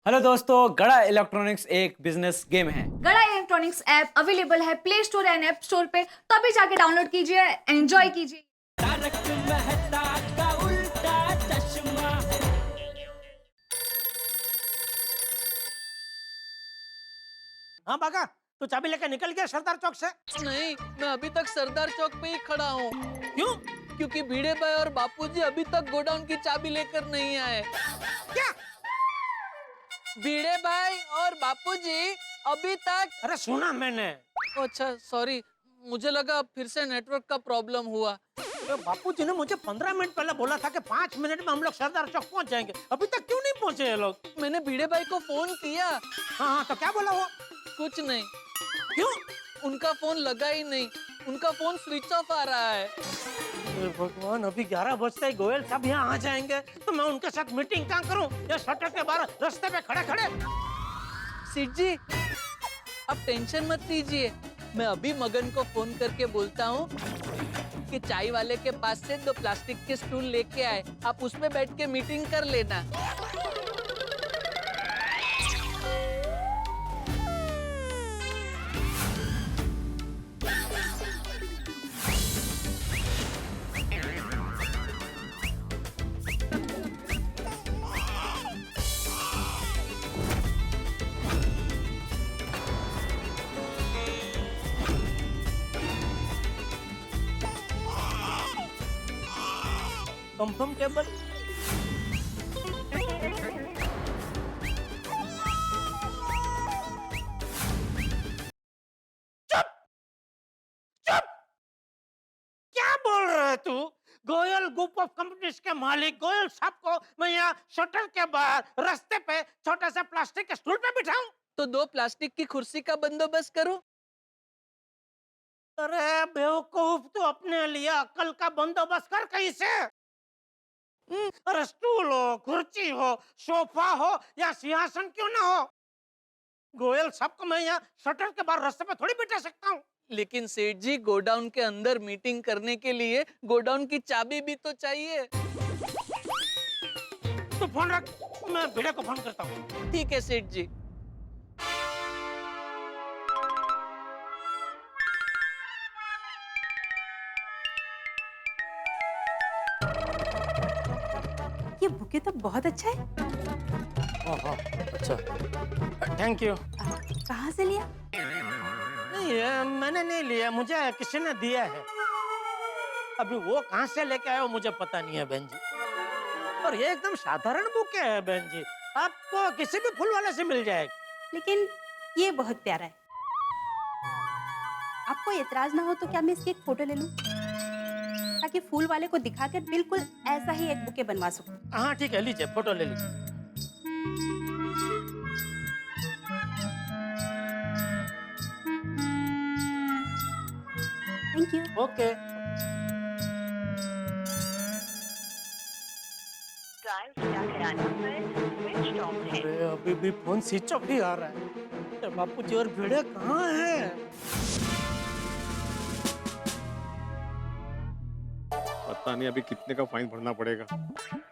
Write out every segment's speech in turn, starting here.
Hello दोस्तों, गड़ा electronics एक बिजनेस गेम है। गड़ा इलेक्ट्रॉनिक्स ऐप अवेलेबल है play store and app store पे, तो अभी जाके डाउनलोड कीजिए, एंजॉय कीजिए। तारक मेहता का उल्टा चश्मा। हाँ बागा, तू चाबी लेकर निकल गया सरदार चौक से? नहीं, मैं अभी तक सरदार चौक पे ही खड़ा हूँ। क्यों? क्योंकि भिड़े भाई और बापूजी अभी तक गोडाउन की चाबी लेकर नहीं आए। क्या? भिड़े भाई और बापूजी अभी तक। अरे सुना मैंने। अच्छा सॉरी, मुझे लगा फिर से नेटवर्क का प्रॉब्लम हुआ। तो बापूजी ने मुझे 15 मिनट पहले बोला था कि 5 मिनट में हम लोग सरदार चौक पहुंच जाएंगे। अभी तक क्यों नहीं पहुंचे ये लोग? मैंने भिड़े भाई को फोन किया। हाँ, तो क्या बोला वो? कुछ नहीं। क्यों? उनका फोन लगा ही नहीं, उनका फोन स्विच ऑफ आ रहा है। हे भगवान, अभी 11 बजते ही गोयल साहब यहाँ आ जाएंगे तो मैं उनके साथ मीटिंग कहाँ करूँ? या शटर के बाहर रास्ते पे खड़े खड़े। सिट जी, आप टेंशन मत लीजिए, मैं अभी मगन को फोन करके बोलता हूँ कि चाय वाले के पास से 2 प्लास्टिक के स्टूल लेके आए, आप उसमें बैठ के मीटिंग कर लेना। कंफर्टेबल। क्या बोल रहा है तू? गोयल ग्रुप ऑफ कंपनीज के मालिक गोयल साहब को मैं यहाँ शटर के बाहर रास्ते पे छोटा सा प्लास्टिक के स्टूल पे बिठाऊं? तो 2 प्लास्टिक की कुर्सी का बंदोबस्त करो। अरे बेवकूफ, तू अपने लिए अक्ल का बंदोबस्त कर कहीं से। अरे स्टूल हो, कुर्सी हो, सोफा हो या सिंहासन क्यों ना हो, गोयल साहब को मैं यहाँ शटर के बाहर रास्ते पे थोड़ी बिठा सकता हूँ। लेकिन सेठ जी, गोडाउन के अंदर मीटिंग करने के लिए गोडाउन की चाबी भी तो चाहिए। तू फोन रख, मैं भिड़े को फोन करता हूँ। ठीक है सेठ जी। ये बुके तो बहुत अच्छा है। ओहो, अच्छा, थैंक यू। कहाँ से लिया? नहीं, ये मैंने नहीं लिया, मुझे किसी ने दिया है। अभी वो कहाँ से लेके आए हो मुझे पता नहीं है बहन जी। और ये एकदम साधारण बुके है बहन जी, आपको किसी भी फूल वाले से मिल जाएगा। लेकिन ये बहुत प्यारा है। आपको एतराज ना हो तो क्या मैं इसकी एक फोटो ले लूं, ताकि फूल वाले को दिखाकर बिल्कुल ऐसा ही एक बुके बनवा सकूं। हाँ ठीक है, लीजिए फोटो ले लीजिए। Thank you. ओके। अरे अभी भी फोन स्विच ऑफ ही आ रहा है। बापूजी और भिड़े कहाँ हैं? पता नहीं अभी कितने का फाइन भरना पड़ेगा।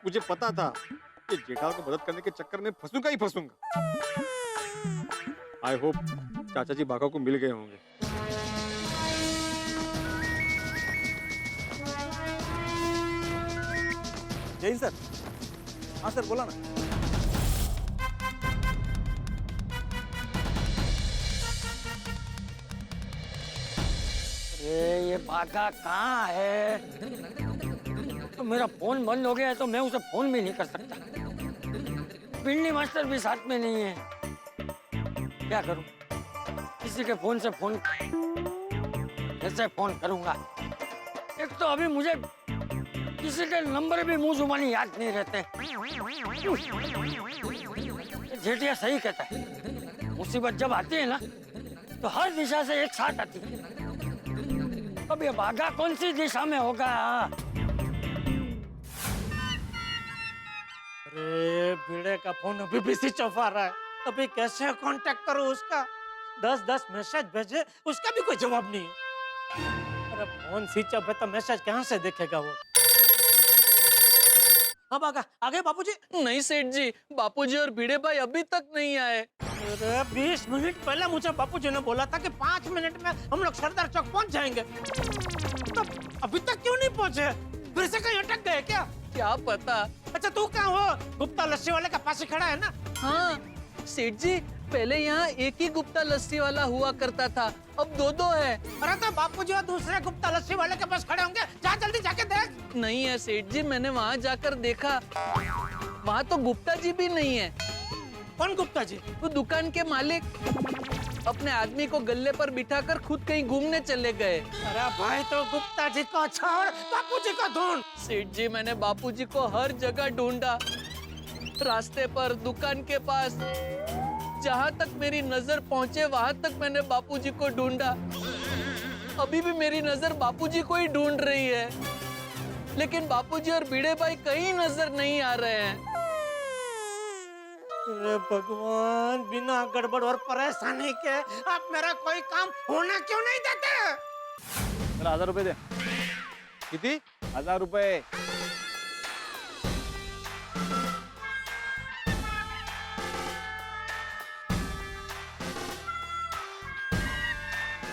मुझे पता था कि जेठालाल को मदद करने के चक्कर में फंसूंगा ही फंसूंगा। आई होप चाचा जी बाघा को मिल गए होंगे। जय सर। हाँ सर, बोला ना। ये बाघा कहाँ है? तो मेरा फोन बंद हो गया है तो मैं उसे फोन भी नहीं कर सकता। पिंडी मास्टर भी साथ में नहीं है। क्या करूं? किसी के फोन से फोन कैसे फोन करूंगा? एक तो अभी मुझे किसी के नंबर भी मुंह जुबानी याद नहीं रहते। जेठिया सही कहता है, मुसीबत जब आती है ना तो हर दिशा से एक साथ आती है। अब ये बाघा कौन सी दिशा में होगा? अरे भिड़े का फोन अभी भी स्विच ऑफ आ रहा है। अभी कैसे कांटेक्ट करूं उसका? 10-10 मैसेज भेजे, उसका भी कोई जवाब नहीं है। अरे फोन स्विच ऑफ है तो मैसेज कहाँ से देखेगा वो? हाँ बागा आगे बापूजी। नहीं सेठ जी, बापूजी और भिड़े भाई अभी तक नहीं आए। अरे 20 मिनट पहले मुझे बापूजी ने बोला था कि 5 मिनट में हम लोग सरदार चौक पहुंच जाएंगे, तो अभी तक क्यों नहीं पहुंचे? फिर से कहीं अटक गए क्या? क्या पता। अच्छा तू कहाँ हो? गुप्ता लस्सी वाले के पास ही खड़ा है ना? हाँ सेठ जी, पहले यहाँ एक ही गुप्ता लस्सी वाला हुआ करता था, अब दो है। अरे तो बापूजी और दूसरे गुप्ता लस्सी वाले के पास खड़े होंगे, जा जल्दी जाके देख। नहीं है सेठ जी, मैंने वहाँ जाकर देखा, वहाँ तो गुप्ता जी भी नहीं है। कौन गुप्ता जी? वो दुकान के मालिक अपने आदमी को गल्ले पर बिठाकर खुद कहीं घूमने चले गए। अरे भाई तो गुप्ता जी को छोड़, बापूजी को ढूंढ। सेठ जी, मैंने बापूजी को हर जगह ढूंढा, रास्ते पर, दुकान के पास, जहाँ तक मेरी नजर पहुँचे वहाँ तक मैंने बापूजी को ढूंढा। अभी भी मेरी नजर बापूजी को ही ढूंढ रही है, लेकिन बापूजी और भिड़े भाई कहीं नजर नहीं आ रहे हैं। अरे भगवान, बिना गड़बड़ और परेशानी के आप मेरा कोई काम होना क्यों नहीं देते? 1000 रुपये दे। किती 1000 रुपये।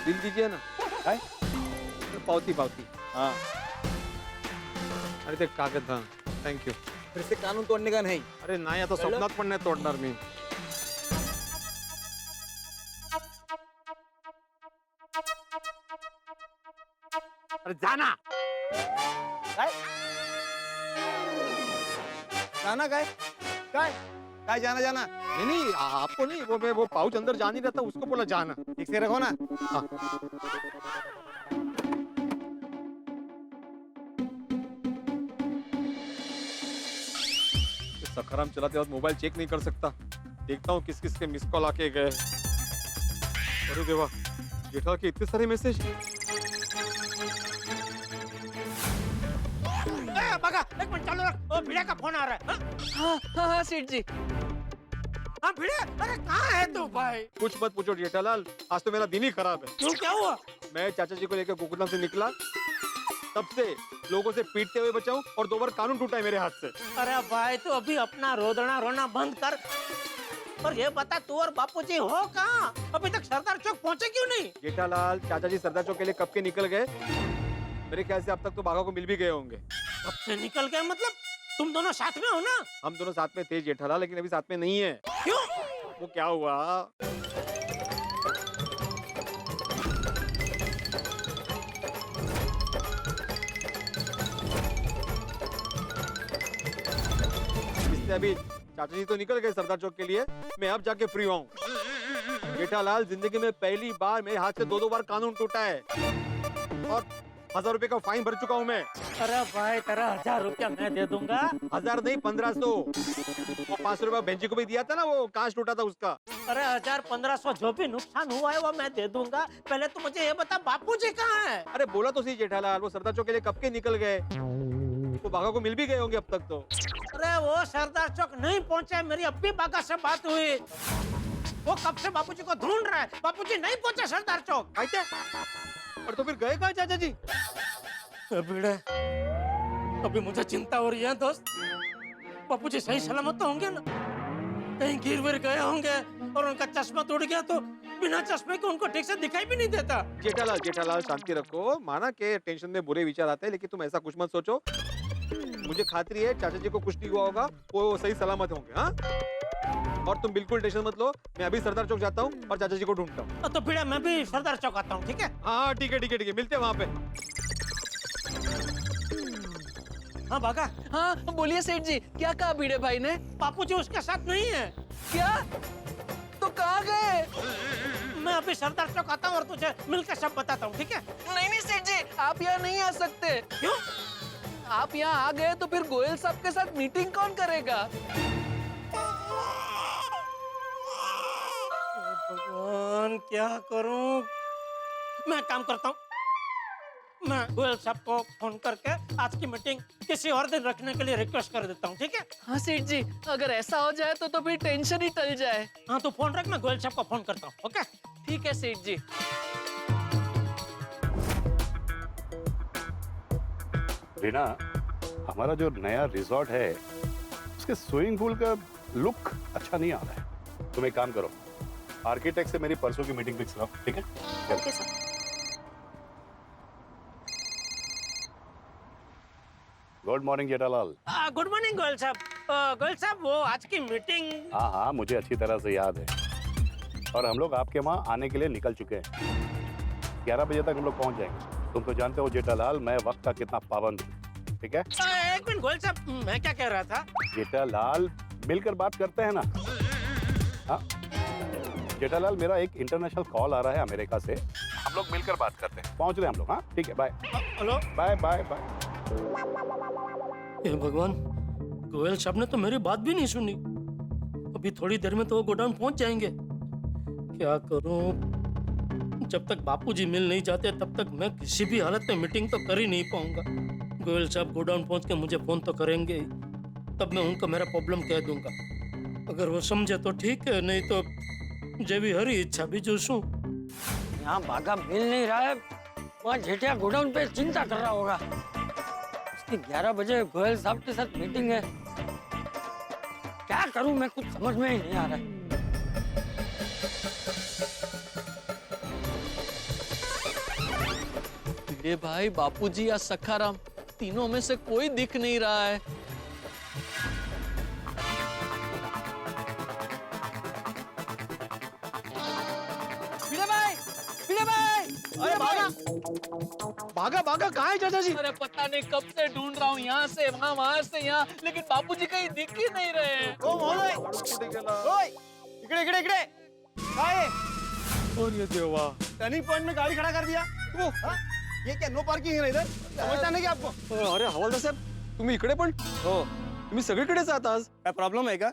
बिल दीजिए ना। काय? पावती पावती। हाँ, अरे ते कागद हाँ, थँक्यू। फिर से कानून तोड़ने का नहीं। अरे नाही आता स्वप्नात पण नाही तोडणार मी। अरे जाना। जाना काय? काय? काय जाना जाना? नहीं नहीं आपको नहीं, वो पाउच अंदर जा नहीं रहता, उसको बोला जाना। ठीक से रखो ना। हाँ। सखाराम चलाते वक्त मोबाइल चेक नहीं कर सकता, देखता हूँ किस किस के मिस कॉल आके गए। अरे देवा, जेठालाल के इतने सारे मैसेज। बगा, एक मिनट चालू रख, वो भिड़े का फोन आ रहा है। हाँ? हाँ सेठ जी। हाँ भिड़े, अरे कहाँ है तू भाई? कुछ मत पूछो जेठालाल, आज तो मेरा दिन ही खराब है। क्यों, क्या हुआ? मैं चाचा जी को लेकर गोकुलधाम से निकला, तब से लोगों से पीटते हुए बचाऊं और 2 बार कानून टूटा है मेरे हाथ से। अरे भाई तू अभी अपना रोदना रोना बंद कर और ये बता, तू और बापूजी हो कहाँ? अभी तक सरदार चौक पहुँचे क्यों नहीं? जेठालाल, चाचा जी सरदार चौक के लिए कब के निकल गए? मेरे ख्याल से अब तक तो बाघा को मिल भी गए होंगे। कब से निकल गए मतलब? तुम दोनों साथ में हो ना? हम दोनों साथ में थे जेठालाल, लेकिन अभी साथ में नहीं है। क्यों? वो क्या हुआ, इसलिए अभी चाचा जी तो निकल गए सरदार चौक के लिए, मैं अब जाके फ्री हुआ हूँ। जेठालाल, जिंदगी में पहली बार मेरे हाथ से 2 बार कानून टूटा है और 1000 रुपए का फाइन भर चुका हूँ मैं। अरे भाई तेरा 1000 रुपया मैं दे दूंगा। 1000 नहीं, 1500। और 500 रुपया बेंची को भी दिया था ना, वो कांच टूटा था उसका। अरे 1000-1500 जो भी नुकसान हुआ है वो मैं दे दूंगा। पहले तू मुझे ये बता, बापूजी कहाँ है? अरे बोला तो सही जेठालाल, वो सरदार चौक के लिए कब के निकल गए, वो बाघा को मिल भी गए होंगे अब तक तो। अरे वो सरदार चौक नहीं पहुँचे, मेरी अब भी बागा से बात हुई, वो कब से बापूजी को ढूंढ रहा है। बापूजी नहीं पहुँचे सरदार चौक। क्या? और तो फिर गए कहाँ चाचा जी? भिड़े, अभी मुझे चिंता हो रही है दोस्त। बापूजी सही सलामत तो होंगे ना? कहीं गिर विर गए होंगे और उनका चश्मा टूट गया तो बिना चश्मे के उनको ठीक से दिखाई भी नहीं देता। जेठालाल, जेठालाल शांति रखो। माना के टेंशन में बुरे विचार आते हैं, लेकिन तुम ऐसा कुछ मत सोचो। मुझे खातरी है चाचा जी को कुछ नहीं हुआ होगा, वो सही सलामत होंगे। हाँ, और तुम बिल्कुल टेंशन मत लो, मैं अभी सरदार चौक जाता हूँ और चाचा जी को ढूंढता हूँ। तो भिड़े, मैं भी सरदार चौक आता हूँ, ठीक है? हाँ ठीक है ठीक है ठीक है, मिलते हैं वहाँ पे। हाँ बागा। हाँ बोलिए सेठ जी, क्या कहा भिड़े भाई ने? बापूजी उसके साथ नहीं है। क्या? तो कहाँ गए? मैं अभी सरदार चौक आता हूँ और तुझे मिलकर सब बताता हूँ, ठीक है? नहीं सेठ जी, आप यहाँ नहीं आ सकते। क्यों? आप यहाँ आ गए तो फिर गोयल साहब के साथ मीटिंग कौन करेगा? भगवान, क्या करूं? मैं काम करता हूँ, मैं गोयल साहब को फोन करके आज की मीटिंग किसी और दिन रखने के लिए रिक्वेस्ट कर देता हूँ, ठीक है? हाँ सेठ जी, अगर ऐसा हो जाए तो फिर टेंशन ही टल जाए। हाँ तो फोन रख, मैं गोयल साहब को फोन करता हूँ, ओके? ठीक है सेठ जी। रीना, हमारा जो नया रिजॉर्ट है उसके स्विमिंग पूल का लुक अच्छा नहीं आ रहा है। तुम एक काम करो, आर्किटेक्ट से मेरी परसों की मीटिंग फिक्स करो, ठीक है? Okay sir. Good morning Jethalal. Good morning Goyal साहब वो आज की मीटिंग। हाँ हाँ, मुझे अच्छी तरह से याद है और हम लोग आपके वहाँ आने के लिए निकल चुके हैं। 11 बजे तक हम लोग पहुँच जाएंगे। तुम तो जानते हो जेठालाल, मैं वक्त का कितना पाबंद हूँ, ठीक है? एक मिनट गोयल साहब, मैं क्या कह रहा था? जेठालाल, मिलकर बात करते हैं ना। हाँ जेठालाल, मेरा एक इंटरनेशनल कॉल आ रहा है अमेरिका से, हम लोग मिलकर बात करते हैं। पहुंच रहे हैं हम लोग। हाँ ठीक है, bye. Hello, bye bye bye. हे भगवान, गोयल साहब ने तो मेरी बात भी नहीं सुनी। अभी थोड़ी देर में तो वो गोडाउन पहुंच जाएंगे। क्या करूं? जब तक बापूजी मिल नहीं जाते तब तक मैं किसी भी हालत में मीटिंग तो कर ही नहीं पाऊंगा। गोयल साहब गोडाउन पहुंच के मुझे फोन तो करेंगे ही, तब मैं उनको मेरा प्रॉब्लम कह दूंगा। अगर वो समझे तो ठीक है, नहीं तो जे भी हरी इच्छा भी जोशूं। यहाँ बागा मिल नहीं रहा है, वहाँ जेठिया गोडाउन पे चिंता कर रहा होगा। उसकी 11 बजे गोयल साहब के साथ मीटिंग है। क्या करूं मैं, कुछ समझ में ही नहीं आ रहा है। भिड़े भाई, बापूजी या सखाराम, तीनों में से कोई दिख नहीं रहा है। अरे भागा भागा भागा, कहाँ है चाचा जी? अरे पता नहीं कब से ढूंढ रहा हूँ, यहाँ से वहाँ से यहाँ, लेकिन बापूजी कहीं दिख ही नहीं रहे हैं। ओ महोदय, ओए, इकडे इकडे इकडे, काय आहे? और ये देवा, टर्निंग पॉइंट में गाड़ी खड़ा कर दिया। वो, हाँ? ये क्या नो पार्किंग है ना इधर? समजता नहीं क्या आपको? अरे हवालदार साहेब, तुम्ही इकडे पण? हो, तुम्ही सगळीकडेच आहात आज? काय प्रॉब्लेम आहे का?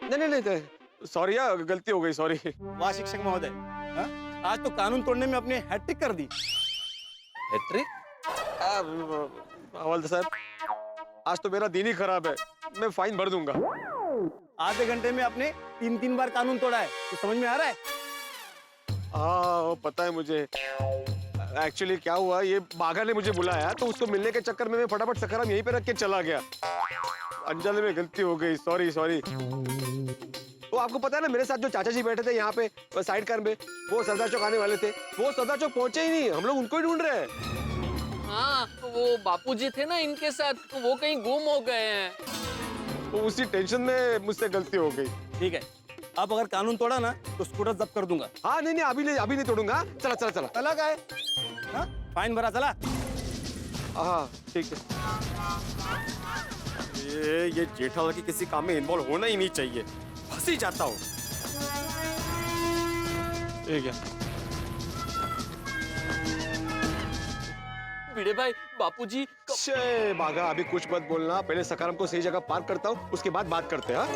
नहीं नहीं नहीं, सॉरी यार, गलती हो गई, सॉरी। वाह शिक्षक महोदय, हाँ? आज तो कानून तोड़ने में अपने हैट्रिक कर दी। हैट्रिक? हवालदार साहब, आज तो मेरा दिन ही खराब है, मैं फाइन भर दूंगा। आधे घंटे में आपने 3 बार कानून तोड़ा है, तो समझ में आ रहा है? हाँ पता है मुझे। एक्चुअली क्या हुआ, ये बाघा ने मुझे बुलाया तो उसको मिलने के चक्कर में मैं फटाफट सखाराम यहीं पे रख के चला गया। अनजाने में गलती हो गई, सॉरी सॉरी। तो आपको पता है ना, मेरे साथ जो चाचा जी बैठे थे यहाँ पे साइड कार में, वो सरदार चौक आने वाले थे, वो सरदार चौक पहुंचे ही नहीं, हम लोग उनको ही ढूंढ रहे हैं। हाँ, वो बापूजी थे ना इनके साथ, तो वो कहीं गुम हो गए हैं। तो उसी टेंशन में मुझसे गलती हो गई। ठीक है, अब अगर कानून तोड़ा ना तो स्कूटर जब्त कर दूंगा। हाँ नहीं नहीं, अभी नहीं तोड़ूंगा। चला चला चला। चला का है? हाँ? फाइन भरा, चला। हाँ ठीक है। ये जेठालाल की किसी काम में इन्वॉल्व होना ही नहीं चाहिए, फंस ही जाता हूँ। ठीक है। भिड़े भाई, बापूजी शे बाघा, अभी कुछ मत बोलना, पहले सखाराम को सही जगह पार्क करता हूँ, उसके बाद बात करते हैं। हाँ?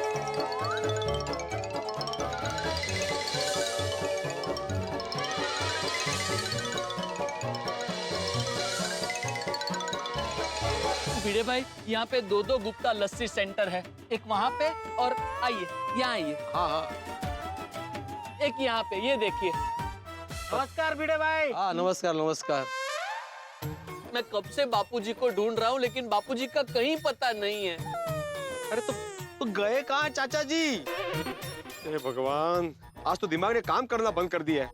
भिड़े भाई, यहाँ पे 2 गुप्ता लस्सी सेंटर है, एक वहाँ पे और आइए यहाँ आइए। हाँ हाँ। एक यहाँ पे, ये देखिए। नमस्कार भिड़े भाई। हाँ नमस्कार नमस्कार। मैं कब से बापूजी को ढूंढ रहा हूँ, लेकिन बापूजी का कहीं पता नहीं है। अरे तो गए कहाँ चाचा जी? हे भगवान, आज तो दिमाग ने काम करना बंद कर दिया है।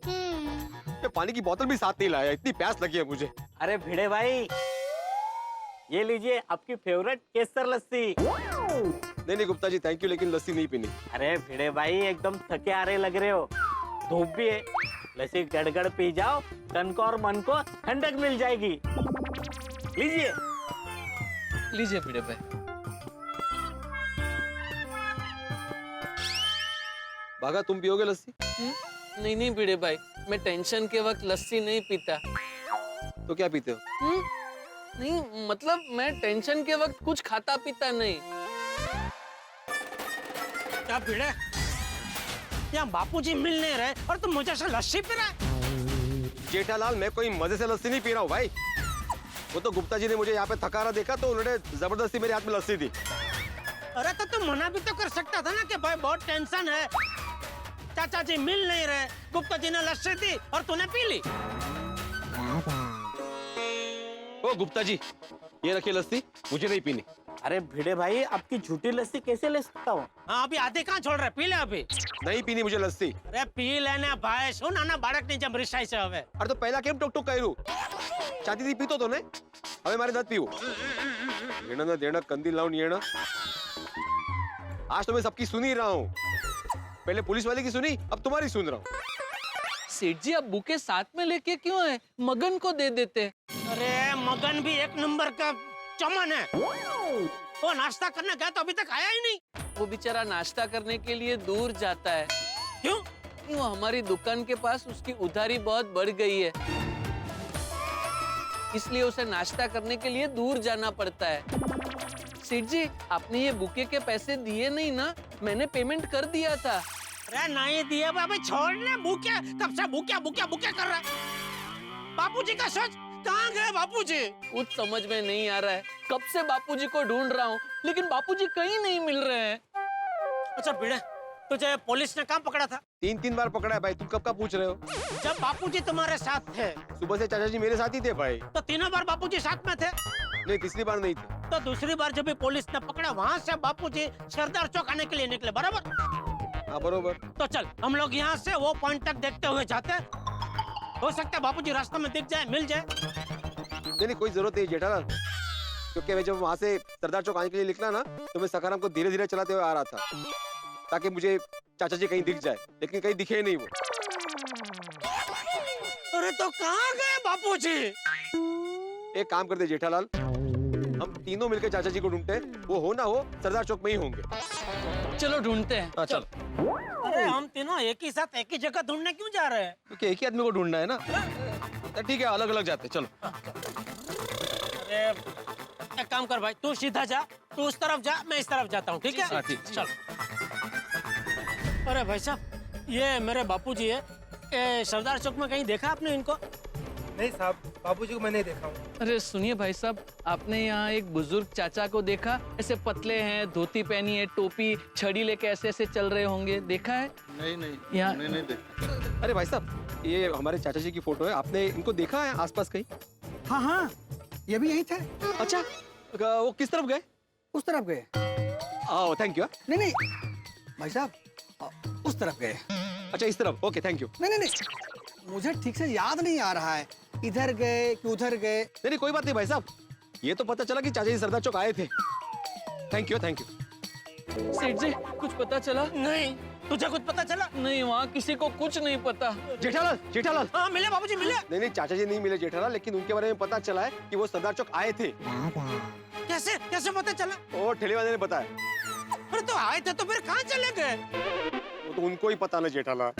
ये पानी की बोतल भी साथ नहीं लाया, इतनी प्यास लगी है मुझे। अरे भिड़े भाई, ये लीजिए आपकी फेवरेट केसर लस्सी। नहीं नहीं गुप्ता जी, थैंक यू, लेकिन लस्सी नहीं पीनी। अरे भिड़े भाई, एकदम थके आ रहे लग रहे हो, धूप भी है, लस्सी गड़गड़ पी जाओ, तन को और मन को ठंडक मिल जाएगी। लीजिए। लीजिए भिड़े भाई। बाघा, तुम पियोगे लस्सी? नहीं नहीं भिड़े भाई, मैं टेंशन के वक्त लस्सी नहीं पीता। तो क्या पीते हो? नहीं मतलब मैं टेंशन के वक्त कुछ खाता पीता नहीं। क्या भिड़े, यहाँ बापूजी मिल नहीं रहे और तुम मुझे से लस्सी पी रहा है? जेठालाल, मैं कोई मजे से लस्सी नहीं पी रहा हूँ भाई। वो तो गुप्ता जी ने मुझे यहाँ पे थकारा देखा तो उन्होंने जबरदस्ती मेरे हाथ में लस्सी दी। अरे तो तुम मना भी तो कर सकता था ना कि भाई बहुत टेंशन है, चाचा जी मिल नहीं रहे, गुप्ता जी ने लस्सी दी और तूने पी ली। ओ गुप्ता जी, ये रखिए लस्सी, मुझे नहीं पीनी। अरे भिड़े भाई, आपकी झूठी लस्सी कैसे ले सकता हूँ? हाँ, अभी आधे कहाँ छोड़ रहे, पी ले अभी। नहीं पीनी मुझे लस्सी। अरे पी लेने भाई, सुन ना बाड़क नहीं जम रिश्ता से हवे। अरे तो पहला केम टोक टोक करू चाहती थी पीतो तो ने હવે મારે નથી પીવું લેણા ના દેણા કંદી લાવ નિયણા आज तो मैं सबकी सुन ही रहा हूँ पहले पुलिस वाले की सुनी अब तुम्हारी सुन रहा हूँ सेठ जी, अब बुके साथ में लेके क्यों है? मगन को दे देते। अरे मगन भी एक नंबर का चमन है, वो नाश्ता करने गया तो अभी तक आया ही नहीं। वो बेचारा नाश्ता करने के लिए दूर जाता है। क्यों? वो हमारी दुकान के पास उसकी उधारी बहुत बढ़ गई है, इसलिए उसे नाश्ता करने के लिए दूर जाना पड़ता है। सेठ जी, आपने ये बुके के पैसे दिए नहीं ना? मैंने पेमेंट कर दिया था। अरे नहीं दिए बाबा, छोड़ ले बुके, कब से बुके बुके बुके कर रहा है। बापूजी का सोच, कहाँ गए बापूजी? कुछ समझ में नहीं आ रहा है, कब से बापूजी को ढूंढ रहा हूँ लेकिन बापूजी कहीं नहीं मिल रहे हैं। अच्छा भिड़े, तुझे पुलिस ने कहाँ पकड़ा था? 3 बार पकड़ा है भाई, तुम कब का पूछ रहे हो? जब बापूजी तुम्हारे साथ थे। सुबह से चाचा जी मेरे साथ ही थे भाई। तो तीनों बार बापूजी साथ में थे? नहीं, तीसरी बार नहीं थे। तो दूसरी बार जब भी पुलिस ने पकड़ा, वहाँ से बापूजी सरदार चौक आने के लिए निकले, बराबर? हाँ बरोबर। तो चल हम लोग यहाँ से वो पॉइंट तक देखते हुए जाते हैं। हो सकता है बापूजी रास्ते में दिख जाए, मिल जाए। नहीं कोई जरूरत नहीं जेठालाल, क्योंकि मैं जब वहाँ से सरदार चौक आने के लिए निकला ना तो मैं सखाराम को धीरे धीरे चलाते हुए आ रहा था ताकि मुझे चाचा जी कहीं दिख जाए, लेकिन कहीं दिखे नहीं वो। अरे तो कहाँ गए बापूजी? एक काम करते जेठालाल, हम तीनों मिलकर चाचा जी को ढूंढते हैं, वो हो ना हो सरदार चौक में ही होंगे। चलो ढूंढते हैं। हाँ चल। अरे हम तीनों एक ही साथ एक ही जगह ढूंढने क्यों जा रहे हैं? क्योंकि एक ही आदमी को ढूंढना है ना। तो ठीक है, अलग अलग जाते चलो। अरे एक काम कर भाई, तू सीधा जा, तू उस तरफ जा, मैं इस तरफ जाता हूँ, ठीक है? हाँ, ठीक। चल। अरे भाई साहब, ये मेरे बापूजी है। ये सरदार चौक में कहीं देखा आपने इनको? नहीं साहब, बाबूजी को मैंने देखा हूँ। अरे सुनिए भाई साहब, आपने यहाँ एक बुजुर्ग चाचा को देखा? ऐसे पतले हैं, धोती पहनी है, टोपी, छड़ी लेके ऐसे ऐसे चल रहे होंगे, देखा है? नहीं यहाँ नहीं देखा। अरे भाई साहब, ये हमारे चाचा जी की फोटो है, आपने इनको देखा है आसपास कहीं? हाँ हाँ, ये भी यही थे। अच्छा, वो किस तरफ गए? उस तरफ गए। आओ, थैंक यू। नहीं नहीं भाई साहब, उस तरफ गए। अच्छा इस तरफ, ओके थैंक यू। नहीं नहीं नहीं, मुझे ठीक से याद नहीं आ रहा है, इधर गए कि उधर गए। नहीं कोई बात नहीं भाई साहब, ये तो पता चला कि चाचा जी सरदार चौक आए थे। Thank you thank you. सेठ जी, कुछ पता चला? नहीं, तुझे कुछ पता चला? नहीं, वहाँ किसी को कुछ नहीं पता। जेठालाल जेठालाल। हाँ मिले बाबूजी, मिले। नहीं चाचा जी नहीं मिले जेठालाल, लेकिन उनके बारे में पता चला है कि वो सरदार चौक आए थे। कैसे कैसे पता चला? वो ठेले वाले ने बताया। अरे तो आए थे तो फिर कहाँ चले गए? वो तो उनको ही पता ना जेठालाल।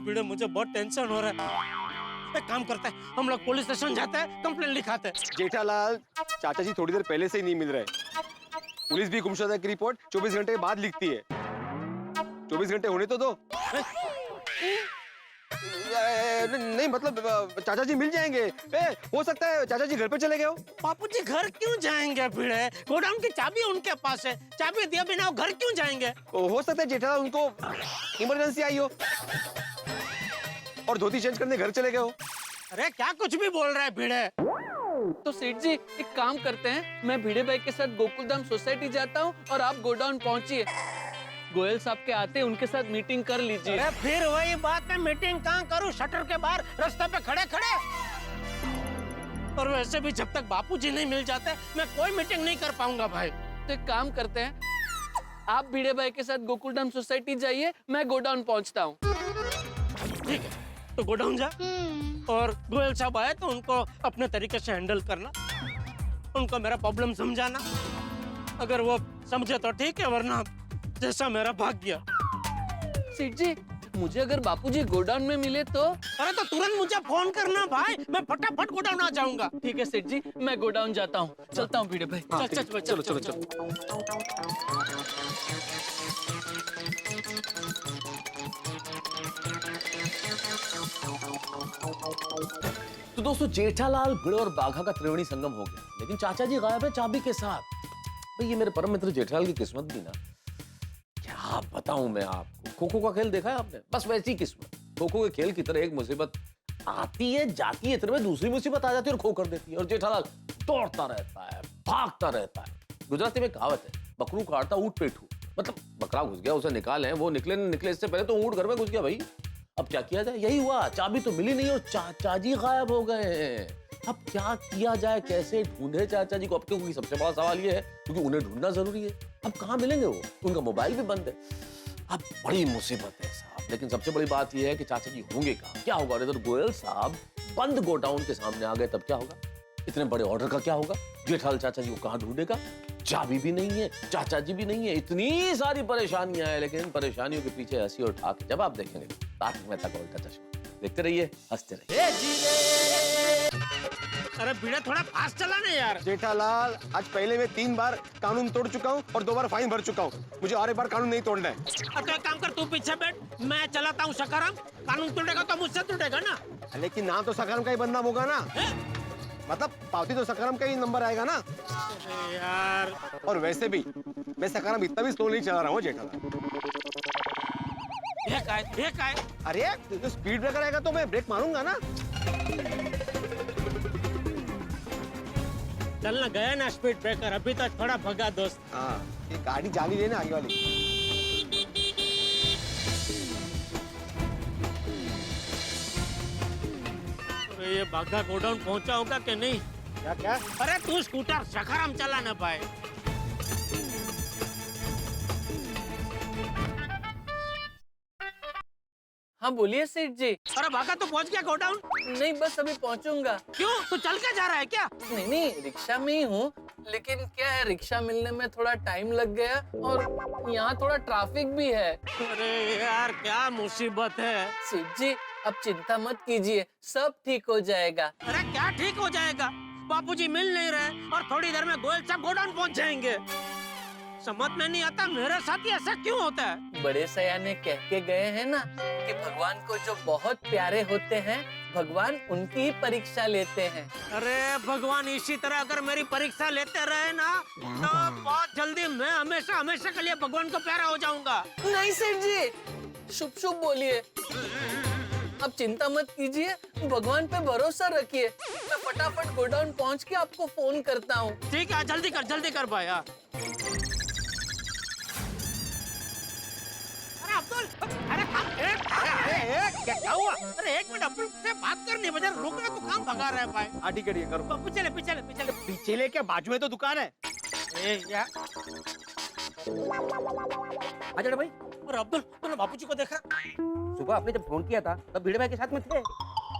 भिड़े, मुझे बहुत टेंशन हो रहा है। एक काम करते हैं, हम लोग पुलिस स्टेशन जाते हैं, कंप्लेंट लिखाते हैं। जेठालाल, चाचा जी थोड़ी देर पहले से ही नहीं मिल रहे। पुलिस भी गुमशुदा की रिपोर्ट 24 घंटे बाद लिखती है। 24 घंटे होने तो दो। नहीं मतलब चाचा जी मिल जाएंगे। हो सकता है चाचा जी घर पे चले गए हो। बापूजी घर क्यों जाएंगे? भिड़े, गोडाउन की चाबी उनके पास है, चाबी दिए बिना वो घर क्यों जाएंगे? हो सकता है जेठालाल उनको इमरजेंसी आई हो और धोती चेंज करने घर चले गए हो। अरे क्या कुछ भी बोल रहा है भिड़े? तो सेठ जी, एक काम करते हैं, मैं भिड़े भाई के साथ गोकुलधाम सोसाइटी जाता हूँ और आप गोडाउन पहुँचिए। गोयल साहब के आते उनके साथ मीटिंग कर लीजिए। अरे फिर वही बात, मैं मीटिंग कहाँ करूँ? शटर के बाहर रास्ते पे खड़े खड़े। और वैसे भी जब तक बापूजी नहीं मिल जाते मैं कोई मीटिंग नहीं कर पाऊंगा भाई। तो एक काम करते हैं, आप भिड़े भाई के साथ गोकुलधाम सोसाइटी जाइए, मैं गोडाउन पहुँचता हूँ। ठीक है, तो गोडाउन जा और गोयल साहब आए तो उनको अपने तरीके से हैंडल करना, उनको मेरा प्रॉब्लम समझाना। अगर वो समझे तो ठीक है, वरना जैसा मेरा भाग्य। सेठ जी, मुझे अगर बापूजी गोडाउन में मिले तो? अरे तो तुरंत मुझे फोन करना भाई, मैं फटाफट गोडाउन आ जाऊंगा। ठीक है सेठ जी, मैं गोडाउन जाता हूँ, चलता हूँ भिड़े भाई। हाँ, चल चल चलो चलो चलो। तो दोस्तों, जेठालाल, भिड़े और बाघा का त्रिवेणी संगम हो गया, लेकिन चाचा जी गायब है चाबी के साथ। भाई ये मेरे परम मित्र जेठालाल की किस्मत भी ना, क्या बताऊं मैं आपको। खो खो का खेल देखा है आपने? बस वैसी किस्मत। खो खो के खेल की तरह एक मुसीबत आती है, जाती है, इतने में दूसरी मुसीबत आ जाती है और खो कर देती है। और जेठालाल दौड़ता रहता है, भागता रहता है। गुजराती में कहावत है, बकरू काटता ऊँट पेटू। मतलब बकरा घुस गया, उसे निकाले, वो निकले न निकले इससे पहले तो ऊँट घर में घुस गया भाई। अब क्या किया जाए? यही हुआ, चाबी तो मिली नहीं और चाचा जी गायब हो गए हैं। अब क्या किया जाए, कैसे ढूंढे चाचा जी को? अब क्योंकि सबसे बड़ा सवाल ये है क्योंकि उन्हें ढूंढना जरूरी है। अब कहाँ मिलेंगे वो? उनका मोबाइल भी बंद है। अब बड़ी मुसीबत है साहब। लेकिन सबसे बड़ी बात यह है कि चाचा जी होंगे कहाँ? क्या होगा? इधर गोयल साहब बंद गोडाउन के सामने आ गए, तब क्या होगा? इतने बड़े ऑर्डर का क्या होगा? जेठालाल चाचा जी को कहाँ ढूंढेगा? चाबी भी नहीं है, चाचा जी भी नहीं है, इतनी सारी परेशानियां हैं। लेकिन इन परेशानियों के पीछे हंसी और ठाक जवाब देखेंगे तारक मेहता का उल्टा चश्मा। देखते रहिए, हंसते रहिए। अरे भिड़े थोड़ा फास्ट चला ना यार। जेठालाल, आज पहले मैं 3 बार कानून तोड़ चुका हूँ और 2 बार फाइन भर चुका हूँ। मुझे और एक बार कानून नहीं तोड़ना है। अब तो एक काम कर, तू पीछे बैठ, मैं चलाता हूँ सकाराम। कानून तोड़ेगा तो मुझसे तोड़ेगा ना। लेकिन नाम तो सकाराम का ही बदनाम होगा ना। मतलब पावती तो सकाराम का ही नंबर आएगा ना। अरे यार, और वैसे भी मैं सकाराम इतना भी स्लो नहीं चला रहा हूँ जेठालाल। ये काय? अरे तो स्पीड ब्रेकर आएगा तो मैं ब्रेक मारूंगा ना। चलना गया ना स्पीड ब्रेकर, अभी तो थोड़ा भगा दोस्त। हाँ, ये गाड़ी जाली लेना आगे वाली। अरे ये बाघा गोडाउन पहुंचा होगा कि नहीं? क्या क्या? अरे तू स्कूटर सखाराम चला ना पाए। हाँ बोलिए सेठ जी। अरे बाघा तो पहुंच गया गोडाउन? नहीं बस अभी पहुंचूंगा। क्यों, तू चल के जा रहा है क्या? नहीं नहीं, रिक्शा में ही हूँ, लेकिन क्या है रिक्शा मिलने में थोड़ा टाइम लग गया और यहाँ थोड़ा ट्रैफिक भी है। अरे यार क्या मुसीबत है। सेठ जी अब चिंता मत कीजिए, सब ठीक हो जाएगा। अरे क्या ठीक हो जाएगा? बापूजी मिल नहीं रहे और थोड़ी देर में गोयल साहब गोडाउन पहुंच जाएंगे। समझ में नहीं आता मेरे साथ ही ऐसा क्यों होता है। बड़े सयाने कह के गए हैं ना कि भगवान को जो बहुत प्यारे होते हैं भगवान उनकी ही परीक्षा लेते हैं। अरे भगवान इसी तरह अगर मेरी परीक्षा लेते रहे ना तो बहुत जल्दी मैं हमेशा हमेशा के लिए भगवान को प्यारा हो जाऊंगा। नहीं सेठ जी, शुभ शुभ बोलिए। अब चिंता मत कीजिए, भगवान पे भरोसा रखिए। मैं फटाफट गोडाउन पहुंच के आपको फोन करता हूँ। ठीक है, जल्दी कर भाई। अरे अब्दुल, क्या हुआ? अरे एक मिनट, अब्दुल से बात करनी बजाय रुक रहा, तू काम भगा रहा है भाई। हाँ ठीक है, करो। पीछे ले क्या, बाजू में तो दुकान है। अच्छा भाई, और अब्दुल तूने बापूजी को देखा? सुबह आपने जब फोन किया था तब भिड़े भाई के साथ में थे।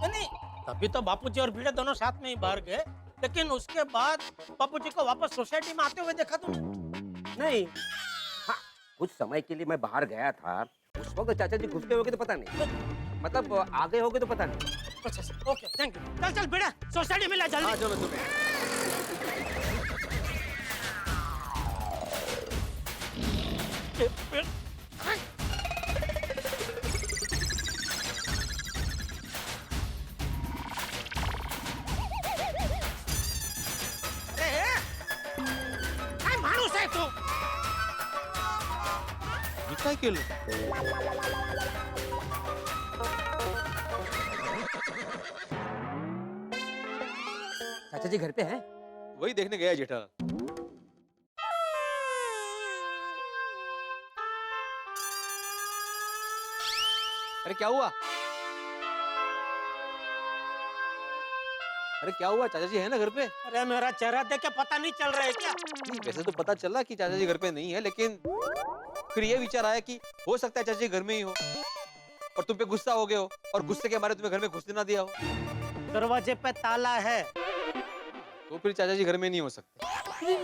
नहीं, तभी तो बापूजी और भिड़े दोनों साथ में ही बाहर गए, लेकिन उसके बाद बापूजी को वापस सोसाइटी में आते हुए देखा तूने? नहीं, हाँ, कुछ समय के लिए मैं बाहर गया था, उस वक्त चाचा जी घुस गए होंगे तो पता नहीं, मतलब आगे होगे तो पता नहीं। अच्छा, ओके, थैंक यू। चल भिड़े, सोसाइटी में ला जल्दी। चलो तुम्हें। माणूस आहे तू। काय केलं? चाचा जी घर पे हैं? वही देखने गया जेठालाल। अरे क्या हुआ? अरे क्या हुआ? चाचा जी है ना घर पे? अरे मेरा चेहरा देख के पता नहीं चल रहा है क्या? नहीं, वैसे तो पता चला कि चाचा जी घर पे नहीं है, लेकिन फिर ये विचार आया कि हो सकता है चाचा जी घर में ही हो और तुम पे गुस्सा हो गए हो और गुस्से के मारे तुम्हें घर में घुसने ना दिया हो। दरवाजे पे ताला है। तो फिर चाचा जी घर में नहीं हो सकते।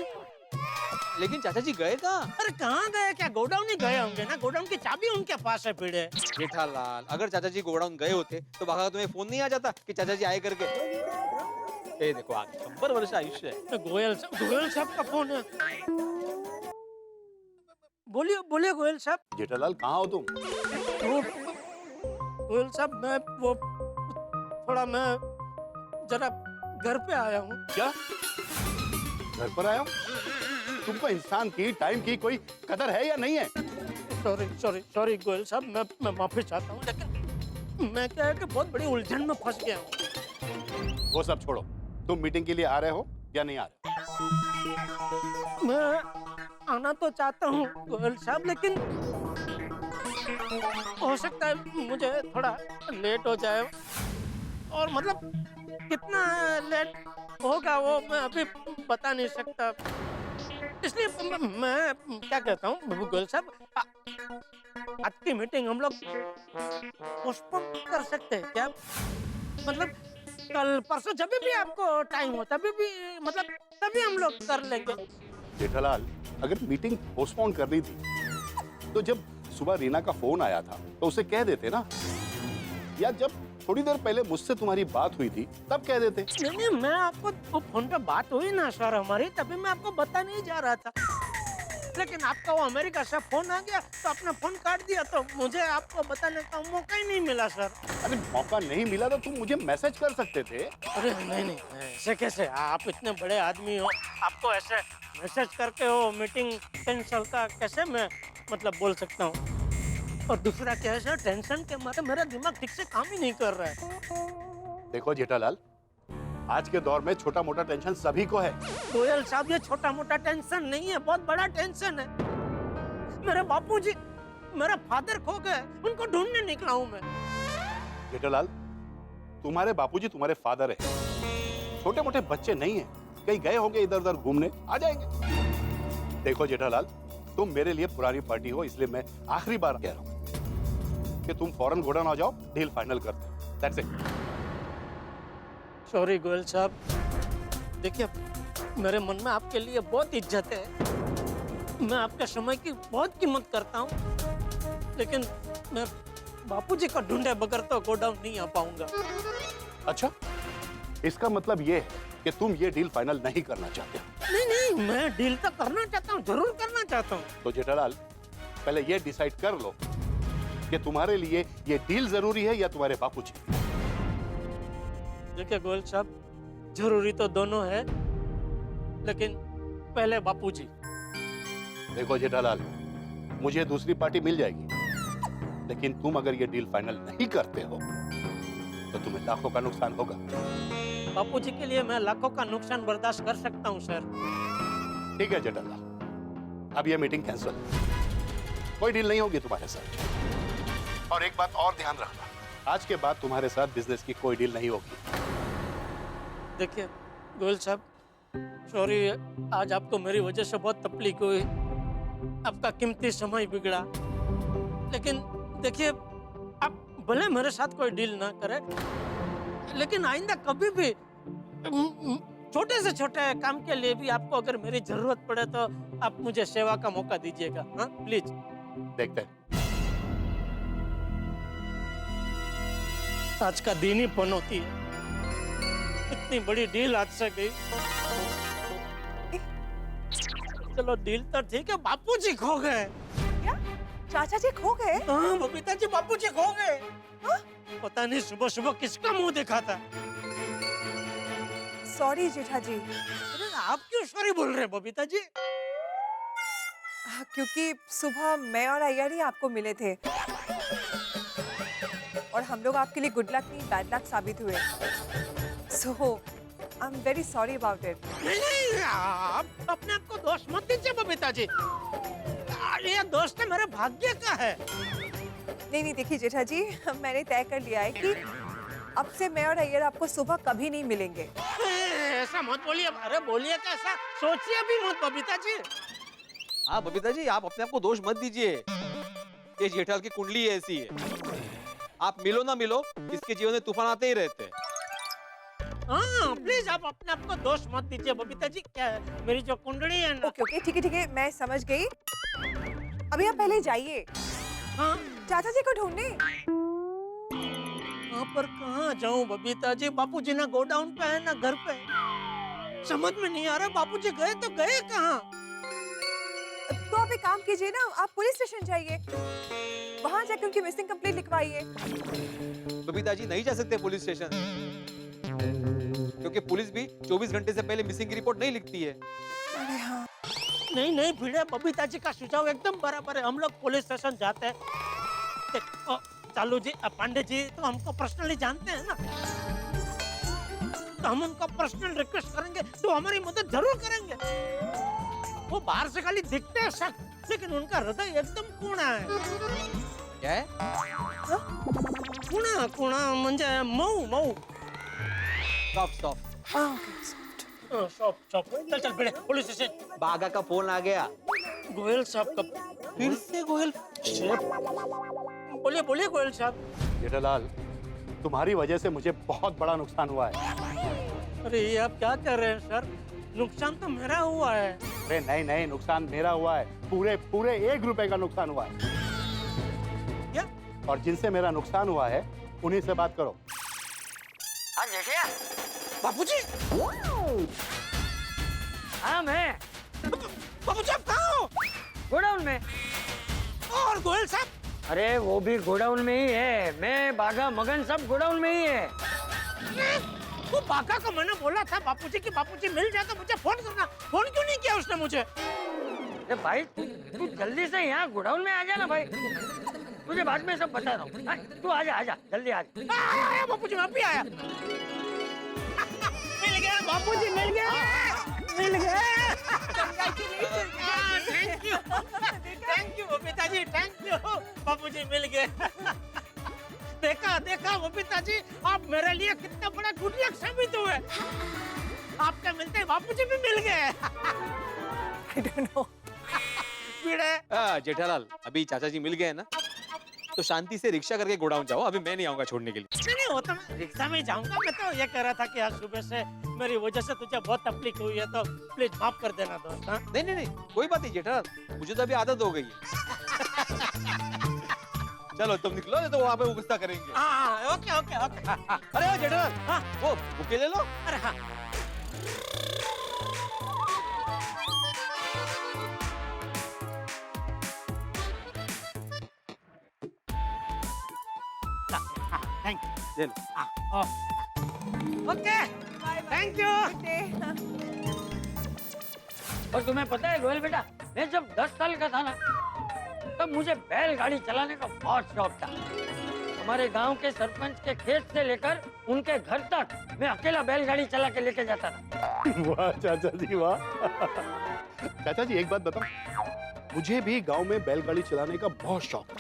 लेकिन चाचा जी गए कहाँ? अरे कहाँ गए? क्या गोडाउन ही गए होंगे ना, गोडाउन की चाबी उनके पास है भिड़े। जेठालाल, अगर चाचा जी गोडाउन गए होते तो बाबा तुम्हें फोन नहीं आ जाता कि चाचा जी आए करके। ए देखो, आगे 100 वर्ष आयुष्य है। गोयल साहब का फोन है। बोलिए गोयल साहब। जेठालाल कहाँ हो तुम? गोयल साहब मैं वो थोड़ा मैं जरा घर पे आया हूँ। क्या घर पर आया हूँ? तुमको इंसान की टाइम की कोई कदर है या नहीं है? सॉरी गोयल साहब, मैं माफी चाहता हूँ, लेकिन मैं क्या है कि बहुत बड़ी उलझन में फंस गया हूँ। वो सब छोड़ो, तुम मीटिंग के लिए आ रहे हो या नहीं आ रहे? मैं आना तो चाहता हूँ गोयल साहब, लेकिन हो सकता है मुझे थोड़ा लेट हो जाए, और मतलब कितना लेट होगा वो मैं अभी बता नहीं सकता, इसलिए मैं क्या कहता हूँ गोयल साहब, आज की मीटिंग हम लोग पोस्टपोन कर सकते हैं क्या? मतलब कल परसों जब भी आपको टाइम हो तभी भी, मतलब तभी हम लोग कर लेंगे। जेठालाल, अगर मीटिंग पोस्टपोन करनी थी तो जब सुबह रीना का फोन आया था तो उसे कह देते ना, या जब थोड़ी देर पहले मुझसे तुम्हारी बात हुई थी तब कह देते। नहीं, मैं आपको वो फोन पे बात हुई ना सर हमारी, तभी मैं आपको बता नहीं जा रहा था, लेकिन आपका वो अमेरिका से फोन आ गया तो आपने फोन काट दिया, तो मुझे आपको बताने का मौका ही नहीं मिला सर। अरे मौका नहीं मिला तो तुम मुझे मैसेज कर सकते थे। अरे नहीं, ऐसे कैसे? आप इतने बड़े आदमी हो, आपको ऐसे मैसेज करके वो मीटिंग कैंसिल का कैसे मैं मतलब बोल सकता हूँ? और दूसरा क्या है सर, टेंशन के मारे मेरा दिमाग ठीक से काम ही नहीं कर रहा है। देखो जेठालाल, आज के दौर में छोटा मोटा टेंशन सभी को है। गोयल साहब, ये छोटा मोटा टेंशन नहीं है, बहुत बड़ा टेंशन है। मेरे बापूजी, मेरा फादर खो गए, उनको ढूंढने निकला हूँ मैं। जेठालाल, तुम्हारे बापूजी तुम्हारे फादर है, छोटे मोटे बच्चे नहीं है, कहीं गए होंगे इधर उधर घूमने, आ जाएंगे। देखो जेठालाल, तुम मेरे लिए पुरानी पार्टी हो, इसलिए मैं आखिरी बार कह रहा हूँ कि तुम फौरन घोड़ा ना जाओ, डील फाइनल करते हैं। That's it. सॉरी गोयल साहब, देखिए मेरे मन में आपके लिए बहुत इज्जत है, मैं आपके समय की बहुत कीमत करता हूँ, लेकिन मैं बापूजी को ढूंढे बगैर तो गोडाउन नहीं आ पाऊंगा। अच्छा, इसका मतलब ये है कि तुम ये डील फाइनल नहीं करना चाहते हो? नहीं, मैं डील तो करना चाहता हूँ, जरूर करना चाहता हूँ। तो जेठालाल, पहले ये डिसाइड कर लो कि तुम्हारे लिए ये डील जरूरी है या तुम्हारे बापूजी। देखिए गोयल साहब, जरूरी तो दोनों है, लेकिन पहले बापूजी। देखो जेठालाल, मुझे दूसरी पार्टी मिल जाएगी, लेकिन तुम अगर ये डील फाइनल नहीं करते हो तो तुम्हें लाखों का नुकसान होगा। बापूजी के लिए मैं लाखों का नुकसान बर्दाश्त कर सकता हूँ सर। ठीक है जेठालाल, अब ये मीटिंग कैंसिल, कोई डील नहीं होगी तुम्हारे साथ। और एक बात और ध्यान रखना, आज के बाद तुम्हारे साथ बिजनेस की कोई डील नहीं होगी। देखिए गोयल साहब, सॉरी, आज आपको मेरी वजह से बहुत तकलीफ हुई, आपका कीमती समय बिगड़ा, लेकिन देखिए आप भले मेरे साथ कोई डील ना करें, लेकिन आइंदा कभी भी छोटे से छोटे काम के लिए भी आपको अगर मेरी जरूरत पड़े तो आप मुझे सेवा का मौका दीजिएगा, हाँ प्लीज। देखते हैं। आज का दिन ही पनौती है, इतनी बड़ी डील आज से गई। चलो डील तो ठीक है, बापूजी खो गए। क्या? चाचा जी खो गए? हाँ बबीता जी, बापूजी खो गए। पता नहीं सुबह सुबह किसका मुंह देखा था। सॉरी जेठा जी। अरे आप क्यों सॉरी बोल रहे हैं बबीता जी? क्योंकि सुबह मैं और अय्यर ही आपको मिले थे और हम लोग आपके लिए गुड लक नहीं बैड लक साबित हुए। So I am very sorry about it. नहीं, आप अपने आप को दोष मत दीजिए बबीता जी, ये दोष तो मेरे भाग्य का है। नहीं देखिए जेठा जी, मैंने तय कर लिया है कि अब से मैं और अय्यर आपको सुबह कभी नहीं मिलेंगे। ऐसा मत बोलिए, अरे बोलिए कैसा, सोचिए भी मत बबीता जी। हाँ बबीता जी, आप अपने आप को दोष मत दीजिए, ये जेठालाल की कुंडली ऐसी है, आप मिलो ना मिलो इसके जीवन में तूफान आते ही रहते हैं। हाँ प्लीज आप अपने आप को दोष मत दीजिए बबीता जी, क्या है मेरी जो कुंडली है ना। ओके ठीक है, मैं समझ गई। अभी आप पहले जाइए हाँ चाचा जी को ढूंढने। कहाँ पर कहाँ जाऊँ बबीता जी, बापूजी ना गोडाउन पे है ना घर पे, समझ में नहीं आ रहा, बापूजी गए तो गए कहाँ? तो आप एक काम कीजिए ना, आप पुलिस स्टेशन जाइए, वहाँ जाकर उनकी मिसिंग कंप्लेंट लिखवाइए। बबीता जी नहीं जा सकते पुलिस स्टेशन, क्योंकि पुलिस भी 24 घंटे से पहले मिसिंग की रिपोर्ट नहीं लिखती है। अरे हाँ। नहीं भिड़े, बबीता जी का सुझाव एकदम बराबर है, हम लोग पुलिस स्टेशन जाते हैं। चालू जी, पांडे जी तो हमको पर्सनली जानते हैं ना, तो हम उनका पर्सनल रिक्वेस्ट करेंगे तो हमारी मदद जरूर करेंगे। वो बाहर से खाली दिखते हैं सख्त, लेकिन उनका हृदय एकदम कूणा है। क्या है? कूणा कूणा म्हणजे Mau Mau. Stop stop. Shop shop चल चल बेटे पुलिस स्टेशन। बागा का फोन आ गया। गोयल साहब का फिर से गोयल? बोलिए बोलिए गोयल साहब। जेठालाल, तुम्हारी वजह से मुझे बहुत बड़ा नुकसान हुआ है। अरे ये आप क्या कर रहे हैं सर? नुकसान तो मेरा हुआ है। अरे नहीं नहीं, नुकसान मेरा हुआ है। पूरे पूरे 1 रुपए का नुकसान हुआ है। क्या? और जिनसे मेरा नुकसान हुआ है उन्हीं से बात करो। हाँ जेठिया। बापूजी। हाँ मैं बापूजी आप कहाँ हो? गोडाउन में। और गोयल साहब? अरे वो भी गोडाउन में ही है, मैं बागा मगन सब गोडाउन में ही है। वो बाका को मैंने बोला था बापूजी कि बापूजी मिल जाए तो मुझे फोन करना। फोन क्यों नहीं किया उसने मुझे? अरे भाई तू जल्दी से यहाँ गोडाउन में आ जा ना भाई, तुझे बाद में सब बता रहा हूँ। तू आजा जल्दी आ जा। आया बापूजी, मैं अभी आया। मिल गया बापूजी, मिल गया मिल गया। थैंक यू पिताजी, थैंक यू। बापूजी मिल गए। देखा देखा वो पिताजी, आप मेरे लिए कितना बड़ा गुड लक साबित हुए। आपके मिलते बापूजी भी मिल गए। I don't know। जेठालाल, अभी चाचा जी मिल गए ना, तो शांति से रिक्शा करके गोडाउन जाओ। अभी मैं नहीं आऊंगा छोड़ने के लिए। नहीं वो तो मैं रिक्शा में जाऊंगा। मैं तो ये कह रहा था कि आज सुबह से मेरी वजह से तुझे बहुत तकलीफ हुई है, तो प्लीज माफ कर देना दोस्त। हाँ? नहीं नहीं नहीं, कोई बात नहीं जेठालाल, मुझे तो अभी आदत हो गई है। चलो तुम निकलो, नहीं तो वहाँ पे वो गुस्सा करेंगे। हाँ ओके ओके ओके। अरे वो जेठालाल, हाँ वो बुके ले लो। अरे हाँ थैंक यू। ले लो। Okay thank you. और तुम्हें पता है गोयल बेटा, मैं जब 10 साल का था ना, तब मुझे बैलगाड़ी चलाने का बहुत शौक था। हमारे गांव के सरपंच के खेत से लेकर उनके घर तक मैं अकेला बैलगाड़ी चला के लेके जाता था। वाह चाचा जी वाह। चाचा जी एक बात बताओ, मुझे भी गांव में बैलगाड़ी चलाने का बहुत शौक था।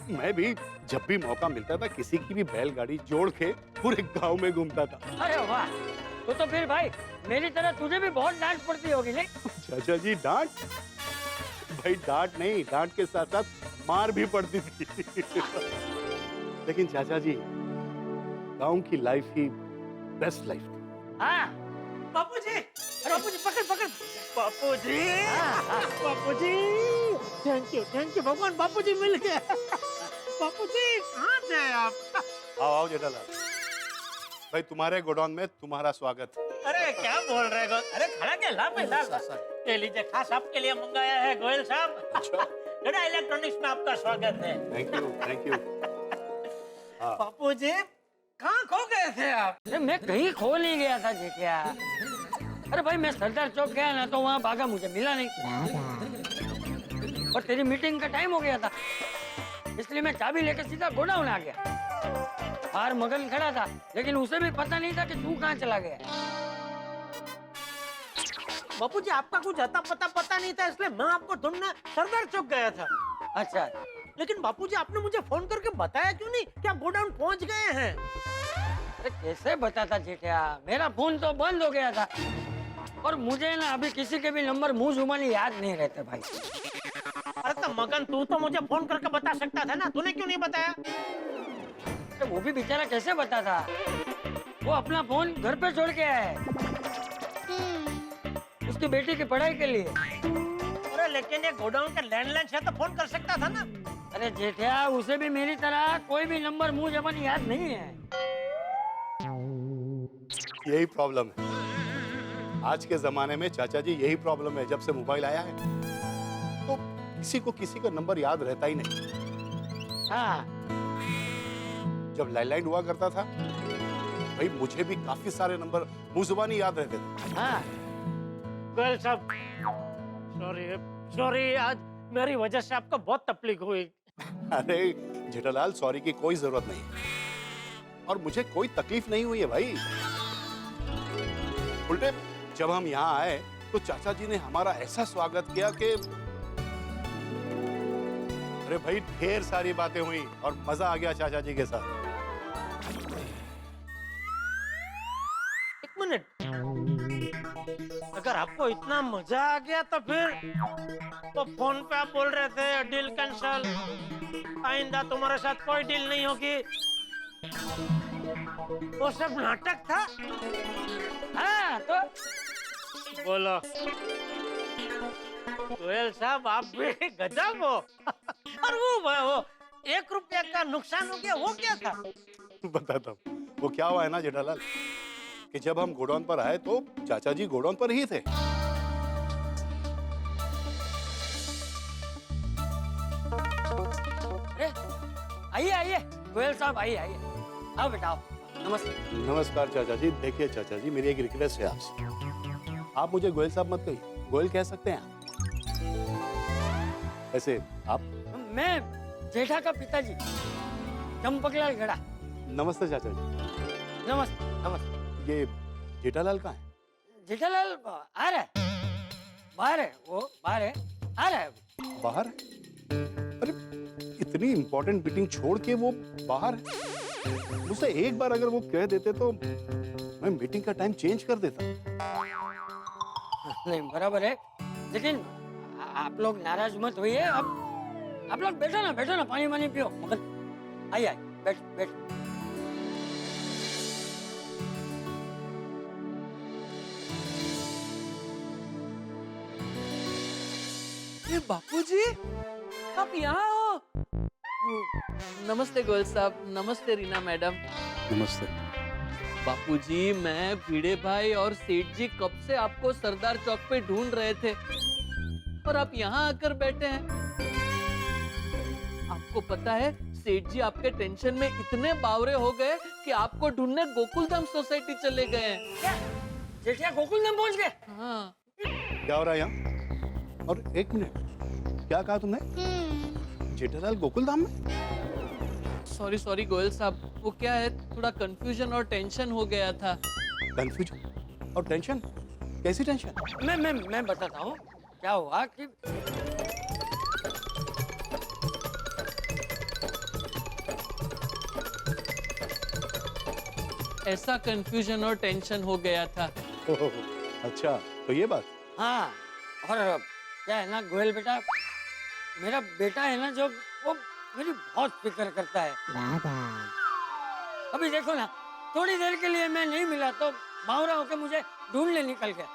मैं भी जब भी मौका मिलता था किसी की भी बैलगाड़ी जोड़ के पूरे गांव में घूमता था। अरे वाह, तो फिर भाई मेरी तरह तुझे भी बहुत डांट पड़ती होगी नहीं? चाचा जी डांट? भाई डांट नहीं, डांट के साथ साथ मार भी पड़ती थी। लेकिन चाचा जी, गांव की लाइफ ही बेस्ट लाइफ थी। हाँ बापूजी, बापूजी पकड़ पकड़। बापूजी, बापूजी, थैंक यू भगवान, बापूजी मिल गए। बापूजी कहाँ थे आप? आओ आओ जेठालाल, भाई तुम्हारे गोडाउन में तुम्हारा स्वागत। अरे क्या बोल रहे हो? अरे खड़ा क्या ला पे ले लीजिए, खास आपके लिए मंगाया है गोयल साहब। गड़ा इलेक्ट्रॉनिक्स में आपका स्वागत है। Thank you thank you. Bapuji कहाँ खो गए थे आप? अरे मैं कहीं खो नहीं गया था जेठिया। अरे भाई मैं सरदार चौक गया ना, तो वहाँ बागा मुझे मिला नहीं, और तेरी मीटिंग का टाइम हो गया था, इसलिए मैं चाबी लेकर सीधा गोडाउन आ गया। बाहर मगन खड़ा था, लेकिन उसे भी पता नहीं था कि तू कहाँ चला गया। बापूजी आपका कुछ अता पता नहीं था, इसलिए मैं आपको ढूंढने सरदार चौक गया था। अच्छा, लेकिन बापूजी आपने मुझे फोन करके बताया क्यों नहीं कि आप गोडाउन पहुंच गए हैं? अरे कैसे बताता जेठिया, मेरा फोन तो बंद हो गया था, और मुझे ना अभी किसी के भी नंबर मुंह जुबानी याद नहीं रहते भाई। अरे तो मगन तू तो मुझे फोन करके बता सकता था ना, तूने क्यों नहीं बताया? तो वो भी बेचारा कैसे बताता, वो अपना फोन घर पे छोड़ के आया है, उसकी बेटी की पढ़ाई के लिए। अरे लेकिन ये गोडाउन का लैंडलाइन से तो फोन कर सकता था ना। अरे जेठिया, उसे भी मेरी तरह कोई भी नंबर मुंह जबानी याद नहीं है। यही प्रॉब्लम है आज के जमाने में चाचा जी, यही प्रॉब्लम है। जब से मोबाइल आया है तो किसी को किसी का नंबर याद रहता ही नहीं। हाँ, जब लैंडलाइन हुआ करता था भाई, मुझे भी काफी सारे नंबर मुंह जुबानी याद रहते थे। हाँ। गोयल साहब सॉरी, आज मेरी वजह से आपको बहुत तकलीफ हुई। अरे जेठालाल, सॉरी की कोई जरूरत नहीं। और मुझे कोई तकलीफ नहीं हुई है भाई। उल्टे जब हम यहाँ आए तो चाचा जी ने हमारा ऐसा स्वागत किया कि अरे भाई ढेर सारी बातें हुई और मजा आ गया चाचा जी के साथ। एक मिनट, अगर आपको इतना मजा आ गया तो फिर तो फोन पे आप बोल रहे थे डील कैंसल, आइंदा तुम्हारे साथ कोई डील नहीं होगी। वो सब नाटक था। हाँ तो बोलो गोयल साहब, आप भी गजब हो। और वो 1 रुपया का नुकसान हो गया, वो क्या था? बताता हूँ। वो क्या हुआ है ना जेठालाल कि जब हम गोडाउन पर आए तो चाचा जी गोडाउन पर ही थे। अरे आइए आइए गोयल साहब, आइए आइए, आओ बेटा आओ। नमस्ते। नमस्कार चाचा जी। देखिए चाचा जी, मेरी एक रिक्वेस्ट है आपसे। आप मुझे गोयल साहब मत कहिए, गोयल कह सकते हैं आप। वैसे आप? मैं जेठा का पिताजी चंपकलाल गड़ा। नमस्ते चाचा जी। नमस्ते नमस्ते। ये जेठालाल कहाँ है? जेठालाल आ रहा है, बाहर है, वो बाहर है, आ रहा है। बाहर है? अरे इतनी इंपॉर्टेंट मीटिंग छोड़ के वो बाहर है? मुझसे एक बार अगर वो कह देते तो मैं मीटिंग का टाइम चेंज कर देता। नहीं बराबर है, लेकिन आप लोग नाराज मत होइए। अब आप लोग बैठो ना, पानी वानी पियो। मगन आइए आइए, बैठ बैठ। ये बापूजी, आप यहाँ हो? नमस्ते गोयल साहब, नमस्ते रीना मैडम। नमस्ते। बापूजी, मैं भिड़े भाई और सेठ जी कब से आपको सरदार चौक पे ढूंढ रहे थे और आप यहाँ आकर बैठे हैं। आपको पता है सेठ जी आपके टेंशन में इतने बावरे हो गए कि आपको ढूंढने गोकुलधाम सोसाइटी चले गए हैं। क्या जेठिया गोकुलधाम पहुंच गए? हाँ। क्या हो रहा है यहाँ? और एक मिनट, क्या कहा तुमने? जेठालाल गोकुलधाम में? सॉरी गोयल साहब, वो क्या है, थोड़ा कंफ्यूजन और टेंशन हो गया था। कंफ्यूजन और टेंशन? कैसी टेंशन? मैं बताता हूँ क्या हुआ कि ऐसा कंफ्यूजन और टेंशन हो गया था। अच्छा, तो ये बात। हाँ, और क्या है ना गोयल बेटा, मेरा बेटा है ना जो, वो मेरी बहुत फिक्र करता है। अभी देखो ना, थोड़ी देर के लिए मैं नहीं मिला तो बावरा होकर मुझे ढूंढने निकल गया।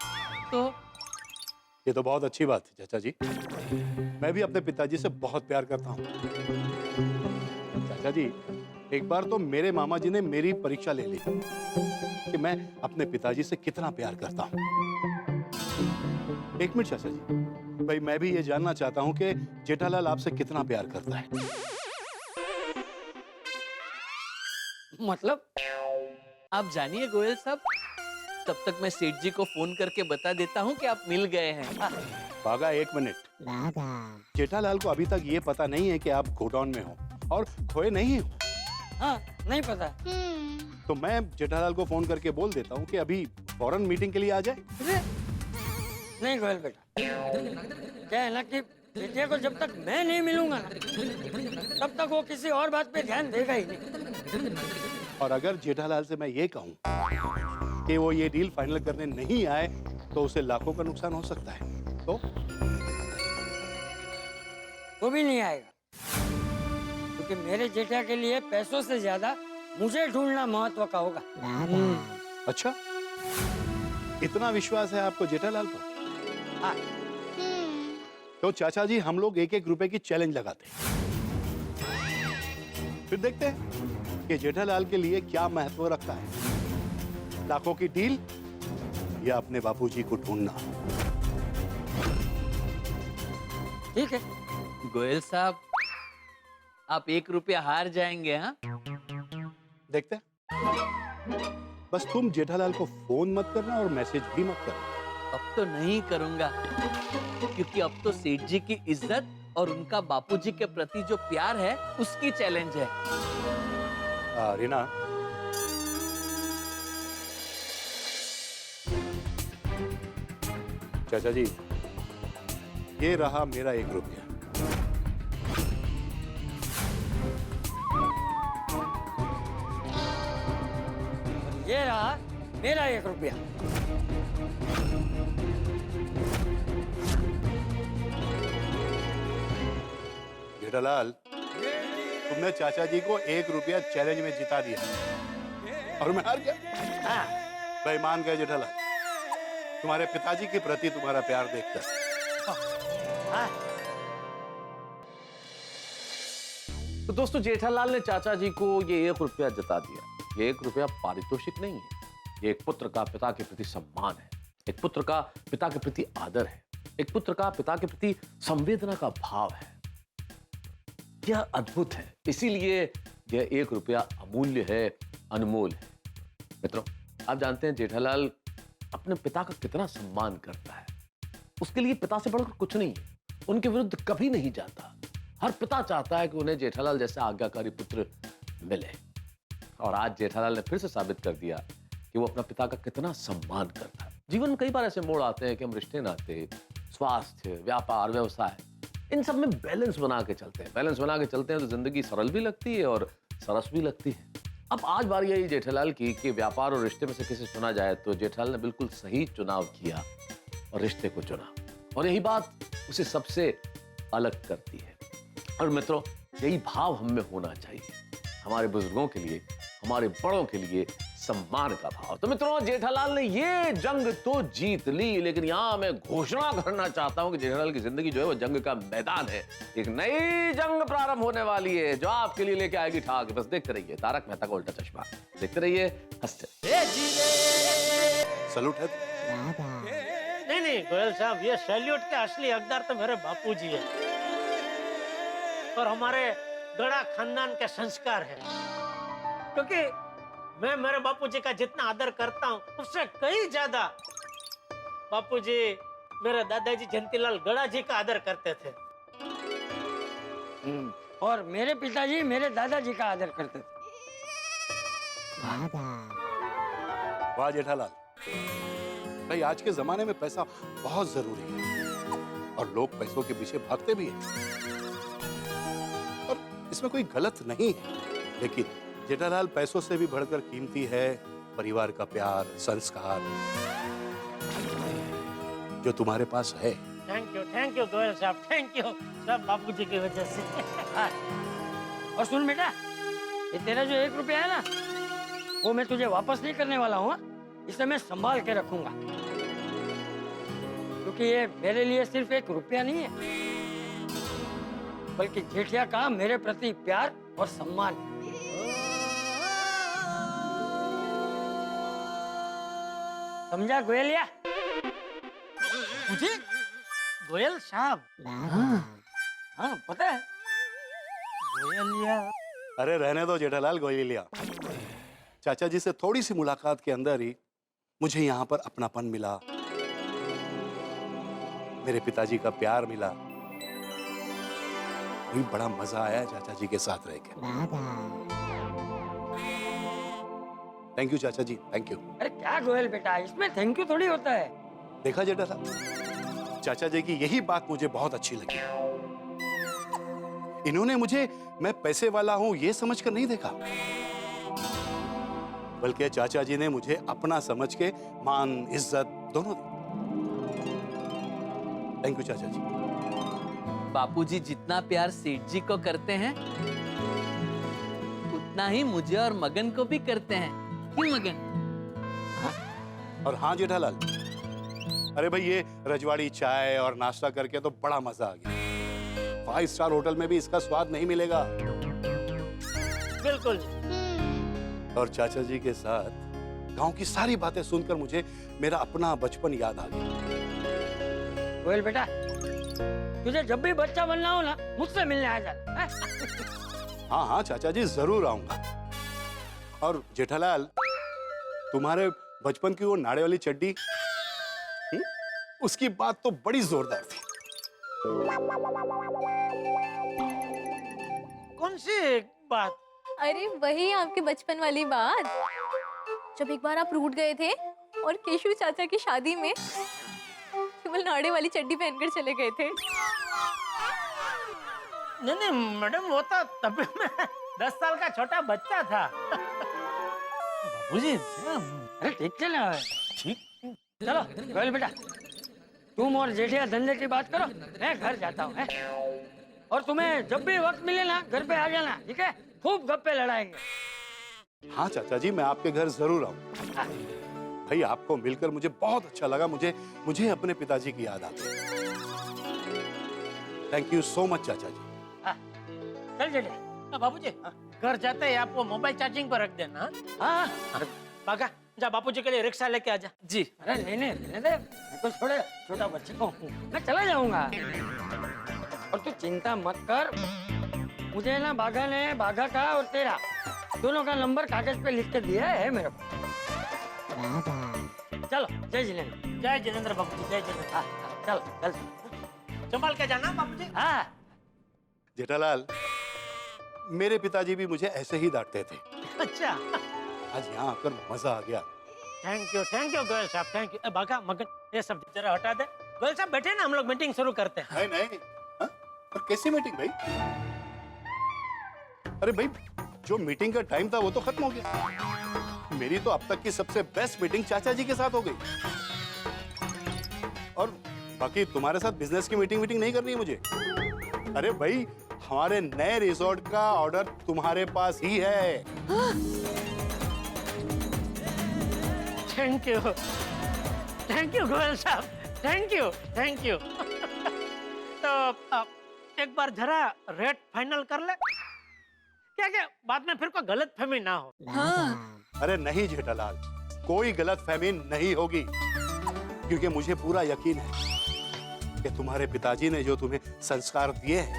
तो ये तो बहुत अच्छी बात है चाचा जी। मैं भी अपने पिताजी से बहुत प्यार करता हूँ। चाचा जी, एक बार तो मेरे मामा जी ने मेरी परीक्षा ले ली कि मैं अपने पिताजी से कितना प्यार करता हूँ। एक मिनट चाचा जी, भाई मैं भी ये जानना चाहता हूँ कि जेठालाल आपसे कितना प्यार करता है। मतलब? आप जानिए गोयल साहब, तब तक मैं सेठ जी को फोन करके बता देता हूँ कि आप मिल गए हैं। बागा, एक मिनट। जेठालाल को अभी तक ये पता नहीं है कि आप गोडाउन में हो और खोए नहीं हो। हाँ, नहीं पता। तो मैं जेठालाल को फोन करके बोल देता हूँ कि अभी फौरन मीटिंग के लिए आ जाए। नहीं गोयल बेटा, क्या है ना कि बेटे को जब तक मैं नहीं मिलूंगा ना, तब तक वो किसी और बात पे ध्यान देगा ही नहीं। और अगर जेठालाल से मैं ये कहूँ कि वो ये डील फाइनल करने नहीं आए तो उसे लाखों का नुकसान हो सकता है। तो वो भी नहीं आएगा, क्योंकि मेरे जेठा के लिए पैसों से ज्यादा मुझे ढूंढना महत्व का होगा। अच्छा, इतना विश्वास है आपको जेठालाल पर? हाँ। तो चाचा जी, हम लोग 1-1 रुपए की चैलेंज लगाते हैं, फिर देखते हैं कि जेठालाल के लिए क्या महत्व रखता है, लाखों की डील या अपने बापूजी को ढूंढना। ठीक है गोयल साहब, आप 1 रुपया हार जाएंगे। हाँ, देखते हैं। बस तुम जेठालाल को फोन मत करना और मैसेज भी मत करना। अब तो नहीं करूंगा, क्योंकि अब तो सेठ जी की इज्जत और उनका बापूजी के प्रति जो प्यार है उसकी चैलेंज है। रीना, चाचा जी, ये रहा मेरा 1 रुपया। ये रहा मेरा 1 रुपया। जेठालाल, तुमने चाचा जी को 1 रुपया चैलेंज में जिता दिया और मैं हार गया। हाँ, बेईमान गए जेठालाल, तुम्हारे पिताजी के प्रति तुम्हारा प्यार देखकर। हाँ। तो दोस्तों, जेठालाल ने चाचा जी को ये 1 रुपया जता दिया। ये 1 रुपया पारितोषिक नहीं है, ये एक पुत्र का पिता के प्रति सम्मान है, एक पुत्र का पिता के प्रति आदर है, एक पुत्र का पिता के प्रति संवेदना का भाव है। यह अद्भुत है, इसीलिए यह 1 रुपया अमूल्य है, अनमोल है। मित्रों, आप जानते हैं जेठालाल अपने पिता का कितना सम्मान करता है। उसके लिए पिता से बढ़कर कुछ नहीं है, उनके विरुद्ध कभी नहीं जाता। हर पिता चाहता है कि उन्हें जेठालाल जैसा आज्ञाकारी पुत्र मिले। और आज जेठालाल ने फिर से साबित कर दिया कि वो अपना पिता का कितना सम्मान करता है। जीवन में कई बार ऐसे मोड़ आते हैं कि हम रिश्ते नाते, स्वास्थ्य, व्यापार, व्यवसाय, इन सब में बैलेंस बना के चलते हैं। बैलेंस बना के चलते हैं तो जिंदगी सरल भी लगती है और सरस भी लगती है। अब आज बारी आई जेठालाल की कि व्यापार और रिश्ते में से किसे चुना जाए, तो जेठालाल ने बिल्कुल सही चुनाव किया और रिश्ते को चुना। और यही बात उसे सबसे अलग करती है। और मित्रों, यही भाव हम में होना चाहिए, हमारे बुजुर्गों के लिए, हमारे बड़ों के लिए सम्मान का भाव। तो मित्रों, जेठालाल ने ये जंग तो जीत ली, लेकिन यहां मैं घोषणा करना चाहता हूं कि जेठालाल की जिंदगी जो है वो जंग का मैदान है। एक नई जंग प्रारंभ होने वाली है जो आपके लिए लेके आएगी ठाक। बस देखते रहिए तारक मेहता का उल्टा चश्मा, देखते रहिए, हंसते। सलूट है। नहीं गोयल साहब, ये सैल्यूट के असली हकदार तो मेरे बापूजी है और हमारे गड़ा खानदान के संस्कार है। क्योंकि मैं मेरे बापूजी का जितना आदर करता हूँ उससे कई ज्यादा बापूजी मेरे दादाजी जयंतीलाल गड़ा जी का आदर करते थे। और मेरे पिताजी मेरे दादाजी का आदर करते थे। वाह जेठालाल भाई, आज के जमाने में पैसा बहुत जरूरी है और लोग पैसों के पीछे भागते भी हैं और इसमें कोई गलत नहीं है। लेकिन जेठालाल, पैसों से भी बढ़कर कीमती है परिवार का प्यार, संस्कार जो तुम्हारे पास है। थैंक यू गोयल साहब, थैंक यू, सब बापूजी की वजह से। हाँ। और सुन बेटा, ये तेरा जो 1 रुपया है ना, वो मैं तुझे वापस नहीं करने वाला हूँ। इसे मैं संभाल के रखूंगा, क्योंकि ये मेरे लिए सिर्फ 1 रुपया नहीं है, बल्कि जेठिया का मेरे प्रति प्यार और सम्मान। समझा गोयलिया? मुझे गोयल साहब? हाँ, पता है। गोयलिया? अरे रहने दो जेठालाल गोयलिया। चाचा जी से थोड़ी सी मुलाकात के अंदर ही मुझे यहाँ पर अपनापन मिला, मेरे पिताजी का प्यार मिला, वही बड़ा मजा आया चाचा जी के साथ रह के। थैंक यू चाचा जी, थैंक यू। अरे क्या गोयल बेटा, इसमें थैंक यू थोड़ी होता है। देखा जेठालाल, चाचा जी की यही बात मुझे बहुत अच्छी लगी। इन्होंने मुझे मैं पैसे वाला हूं ये समझकर नहीं देखा, बल्कि चाचा जी ने मुझे अपना समझ के मान, इज्जत दोनों दी। थैंक यू चाचा जी। बापूजी जितना प्यार सेठ जी को करते हैं, उतना ही मुझे और मगन को भी करते हैं। क्यों मगन? और हाँ जेठालाल, अरे भाई ये रजवाड़ी चाय और नाश्ता करके तो बड़ा मजा आ गया। 5 स्टार होटल में भी इसका स्वाद नहीं मिलेगा। बिल्कुल। और चाचा जी के साथ गांव की सारी बातें सुनकर मुझे मेरा अपना बचपन याद आ गया। गोयल बेटा, तुझे जब भी बच्चा बनना हो ना, मुझसे मिलने आ जा। हाँ हाँ चाचा जी, जरूर आऊंगा। और जेठालाल, तुम्हारे बचपन की वो नाड़े वाली चड्डी, उसकी बात तो बड़ी जोरदार थी। कौन सी बात? अरे वही आपके बचपन वाली बात, जब एक बार आप रूठ गए थे और केशु चाचा की शादी में केवल नाड़े वाली चड्डी पहनकर चले गए थे। नहीं मैडम, वो तो तभी मैं 10 साल का छोटा बच्चा था। बाबूजी, अरे ठीक चला ठीक। चलो गोयल बेटा, तुम और जेठिया धंधे की बात करो, मैं घर जाता हूँ। और तुम्हें जब भी वक्त मिले ना घर पे आ जाना, ठीक है? खूब गप्पे लड़ाएंगे। हाँ चाचा जी, मैं आपके घर जरूर आऊँ। भाई आपको मिलकर मुझे बहुत अच्छा लगा। मुझे अपने पिताजी की याद आती है। थैंक यू सो मच चाचा जी। चल जेठिया। बाबूजी, घर जाते ही आप वो मोबाइल चार्जिंग पर रख देना। हाँ बागा, जा बापूजी के लिए रिक्शा लेके आ जा। जी। अरे नहीं दे, मैं तो छोटा बच्चा हूँ, मैं चला जाऊंगा। और तू चिंता मत कर, मुझे ना बाघा का और तेरा दोनों का नंबर कागज पे लिख के दिया है मेरे को। चलो, जय जिनेंद्र। जय जिनेंद्र बाबूजी, जय जिनेंद्र। चल संभाल के जाना बाबूजी। हाँ। जेठालाल, मेरे पिताजी भी मुझे ऐसे ही डांटते थे। अच्छा, आज यहाँ आकर मजा आ गया। थैंक यू गोयल साहब, थैंक यू। बागा, मगन, ये सब जरा हटा दे। गोयल साहब बैठे ना, हम लोग मीटिंग शुरू करते हैं। नहीं, हाँ? और कैसी मीटिंग भाई? अरे भाई, जो मीटिंग का टाइम था वो तो खत्म हो गया। मेरी तो अब तक की सबसे बेस्ट मीटिंग चाचा जी के साथ हो गई। और बाकी तुम्हारे साथ बिजनेस की मीटिंग नहीं करनी है मुझे। अरे भाई, हमारे नए रिसोर्ट का ऑर्डर तुम्हारे पास ही है। थैंक यू गोयल साहब, थैंक यू। तो एक बार जरा रेट फाइनल कर ले, क्या बाद में फिर कोई गलत फहमी ना हो। हाँ। अरे नहीं जेठालाल, कोई गलत फहमी नहीं होगी, क्योंकि मुझे पूरा यकीन है कि तुम्हारे पिताजी ने जो तुम्हें संस्कार दिए हैं,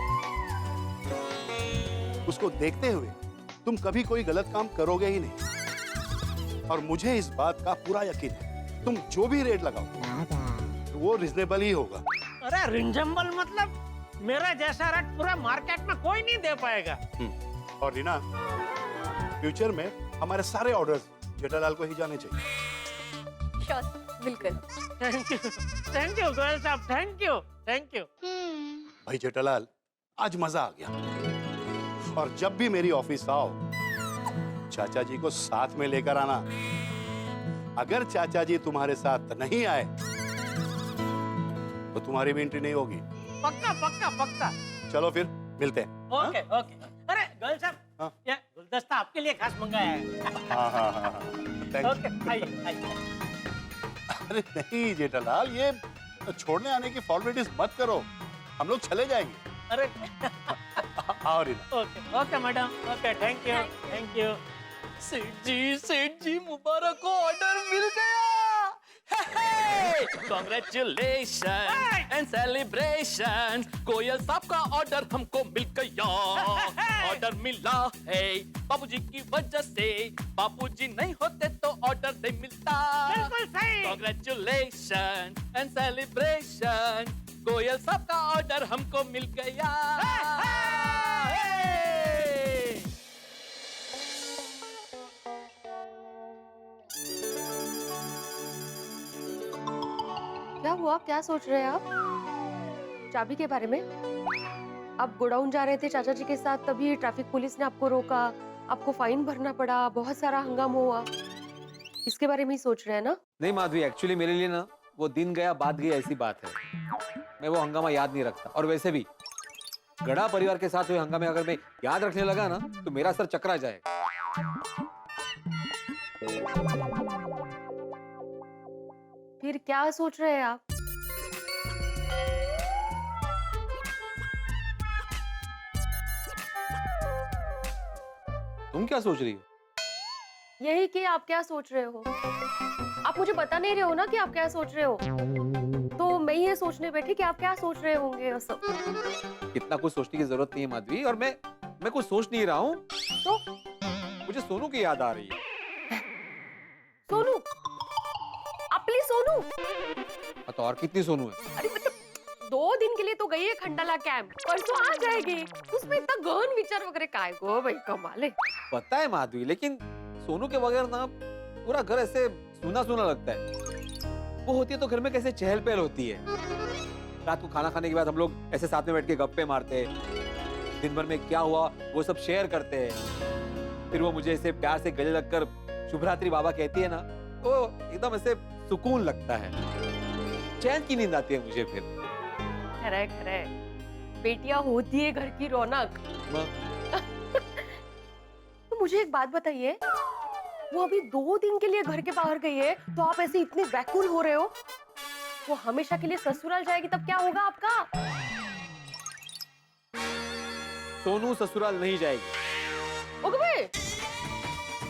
उसको देखते हुए तुम कभी कोई गलत काम करोगे ही नहीं। और मुझे इस बात का पूरा यकीन है, तुम जो भी रेट लगाओ वो रिजनेबल ही होगा। अरे रिजनेबल मतलब मेरा जैसा रेट पूरा मार्केट में कोई नहीं दे पाएगा। और रीना, फ्यूचर में हमारे सारे ऑर्डर्स जेठालाल को ही जाने चाहिए। श्योर, बिल्कुल। थैंक यू गोयल साहब, थैंक यू। भाई जेठालाल, आज मजा आ गया। और जब भी मेरी ऑफिस आओ, चाचा जी को साथ में लेकर आना। अगर चाचा जी तुम्हारे साथ नहीं आए तो तुम्हारी भी एंट्री नहीं होगी। पक्का। चलो फिर मिलते हैं। ओके। अरे गोयल साहब, हाँ? ये गुलदस्ता आपके लिए खास मंगाया है। हाँ। Thank you. ओके, आइए। अरे नहीं जेठालाल, ये छोड़ने आने की फॉर्मेलिटीज मत करो, हम लोग चले जाएंगे। अरे आओ Reena. Okay madam, okay, thank you. सेठ जी मुबारक हो, ऑर्डर मिल गया। Congratulations and celebration, कोयल साहब का ऑर्डर हमको मिल गया। ऑर्डर मिला है बाबूजी की वजह से, बाबूजी नहीं होते तो ऑर्डर नहीं मिलता। बिल्कुल सही। Congratulations and celebration, कोयल साहब का ऑर्डर हमको मिल गया। क्या हुआ, क्या सोच रहे हैं आप? चाबी के बारे में? आप गोडाउन जा रहे थे चाचा जी के साथ, तभी ट्रैफिक पुलिस ने आपको रोका, आपको फाइन भरना पड़ा, बहुत सारा हंगामा हुआ, इसके बारे में ही सोच रहे हैं ना? नहीं माधवी, एक्चुअली मेरे लिए ना वो दिन गया बात गई ऐसी बात है। मैं वो हंगामा याद नहीं रखता, और वैसे भी गड़ा परिवार के साथ हुए हंगामे अगर मैं याद रखने लगा ना तो मेरा सर चकरा जाएगा। फिर क्या सोच रहे हैं आप? तुम क्या सोच रही हो? यही कि आप क्या सोच रहे हो। आप मुझे बता नहीं रहे हो ना कि आप क्या सोच रहे हो, तो मैं ये सोचने बैठी कि आप क्या सोच रहे होंगे। और सब इतना कुछ सोचने की जरूरत नहीं है माधवी, और मैं कुछ सोच नहीं रहा हूँ। तो मुझे सोनू की याद आ रही है। सोनू? अपनी सोनू? तो और कितनी सोनू है? अरे मतलब 2 दिन के लिए तो गई है खंडाला कैंप, परसों आ जाएगी। उसमें इतना गहन विचार वगैरह काय गो भाई, कमाल है। पता है माधवी, लेकिन सोनू के बगैर ना पूरा घर ऐसे सूना सूना लगता है। वो होती है तो घर में कैसे चहल पहल होती है। रात को खाना खाने के बाद हम लोग ऐसे साथ में बैठ के गप्पे मारते, दिन भर में क्या हुआ वो सब शेयर करते हैं। फिर वो मुझे ऐसे प्यार से गले लगकर शुभरात्रि बाबा कहती है ना, वो एकदम ऐसे सुकून लगता है, चैन की नींद आती है मुझे फिर। खरा है, बेटियां होती है घर की रौनक। तो मुझे एक बात बताइए, वो अभी 2 दिन के लिए घर के बाहर गई है, तो आप ऐसे इतने व्याकुल हो रहे हो? वो हमेशा के लिए ससुराल जाएगी तब क्या होगा आपका? सोनू ससुराल नहीं जाएगी। ओके भाई,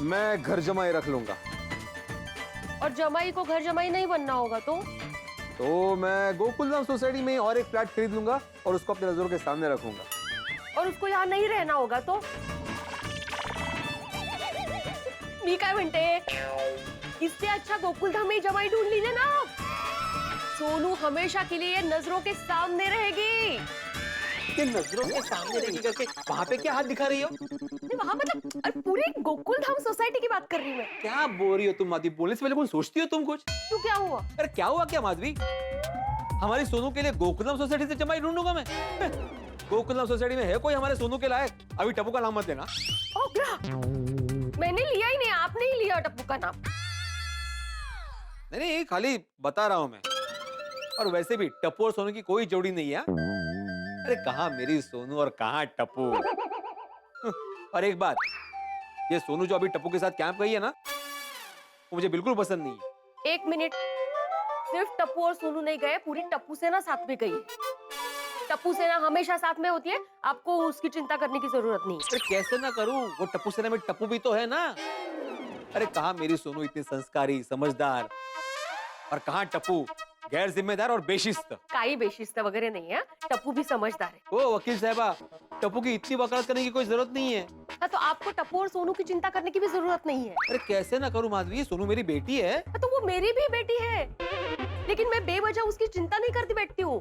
मैं घर जमाई रख लूंगा। और जमाई को घर जमाई नहीं बनना होगा तो मैं गोकुलधाम सोसाइटी में और एक फ्लैट खरीद लूंगा और उसको अपने नजरों के सामने रखूंगा। और उसको यहाँ नहीं रहना होगा तो? मी काय म्हणते, इससे अच्छा गोकुलधाम में जमाई ढूंढ लीजिए ना। सोनू हमेशा के लिए नजरों के सामने रहेगी। ये नजरों के सामने रहेगी करके वहाँ पे क्या हाथ दिखा रही हो? वहाँ मतलब अरे पूरी गोकुलधाम सोसाइटी की बात कर रही हूँ मैं। क्या बोल रही हो तुम माधवी? बोलने से पहले कुछ सोचती हो तुम कुछ? क्यों, क्या हुआ? अरे क्या हुआ क्या माधवी? हमारी सोनू के लिए गोकुलधाम सोसाइटी से जमाई ढूंढूंगा मैं? गोकुलधाम सोसाइटी में है कोई हमारे सोनू के लायक? अभी टप्पू का नाम मत लेना। ओ क्या? मैंने लिया ही नहीं, आपने ही लिया टप्पू का नाम। नहीं, खाली बता रहा हूँ मैं। और वैसे भी टप्पू और सोनू की कोई जोड़ी नहीं है। अरे कहाँ मेरी सोनू और कहाँ टप्पू। और एक बात, ये सोनू जो अभी टप्पू के साथ कैंप गई है ना, वो मुझे बिल्कुल पसंद नहीं है। 1 मिनट, सिर्फ टप्पू और सोनू नहीं गए, पूरी टप्पू सेना साथ में गई है। टप्पू सेना हमेशा साथ में होती है, आपको उसकी चिंता करने की जरूरत नहीं। अरे कैसे ना करूं, वो टप्पू सेना में टप्पू भी तो है ना। अरे कहाँ मेरी सोनू इतनी संस्कारी समझदार, और कहाँ टप्पू गैर जिम्मेदार और बेशिस्त। काई बेशिस्त वगैरह नहीं है, टप्पू भी समझदार है। ओ वकील साहबा, टप्पू की इतनी वकालत करने की कोई जरूरत नहीं है। हाँ, तो आपको टप्पू और सोनू की चिंता करने की भी जरूरत नहीं है। अरे कैसे ना करूं माधवी, सोनू मेरी बेटी है। हाँ, तो वो मेरी भी बेटी है, लेकिन मैं बेवजह उसकी चिंता नहीं करती बैठती हूँ।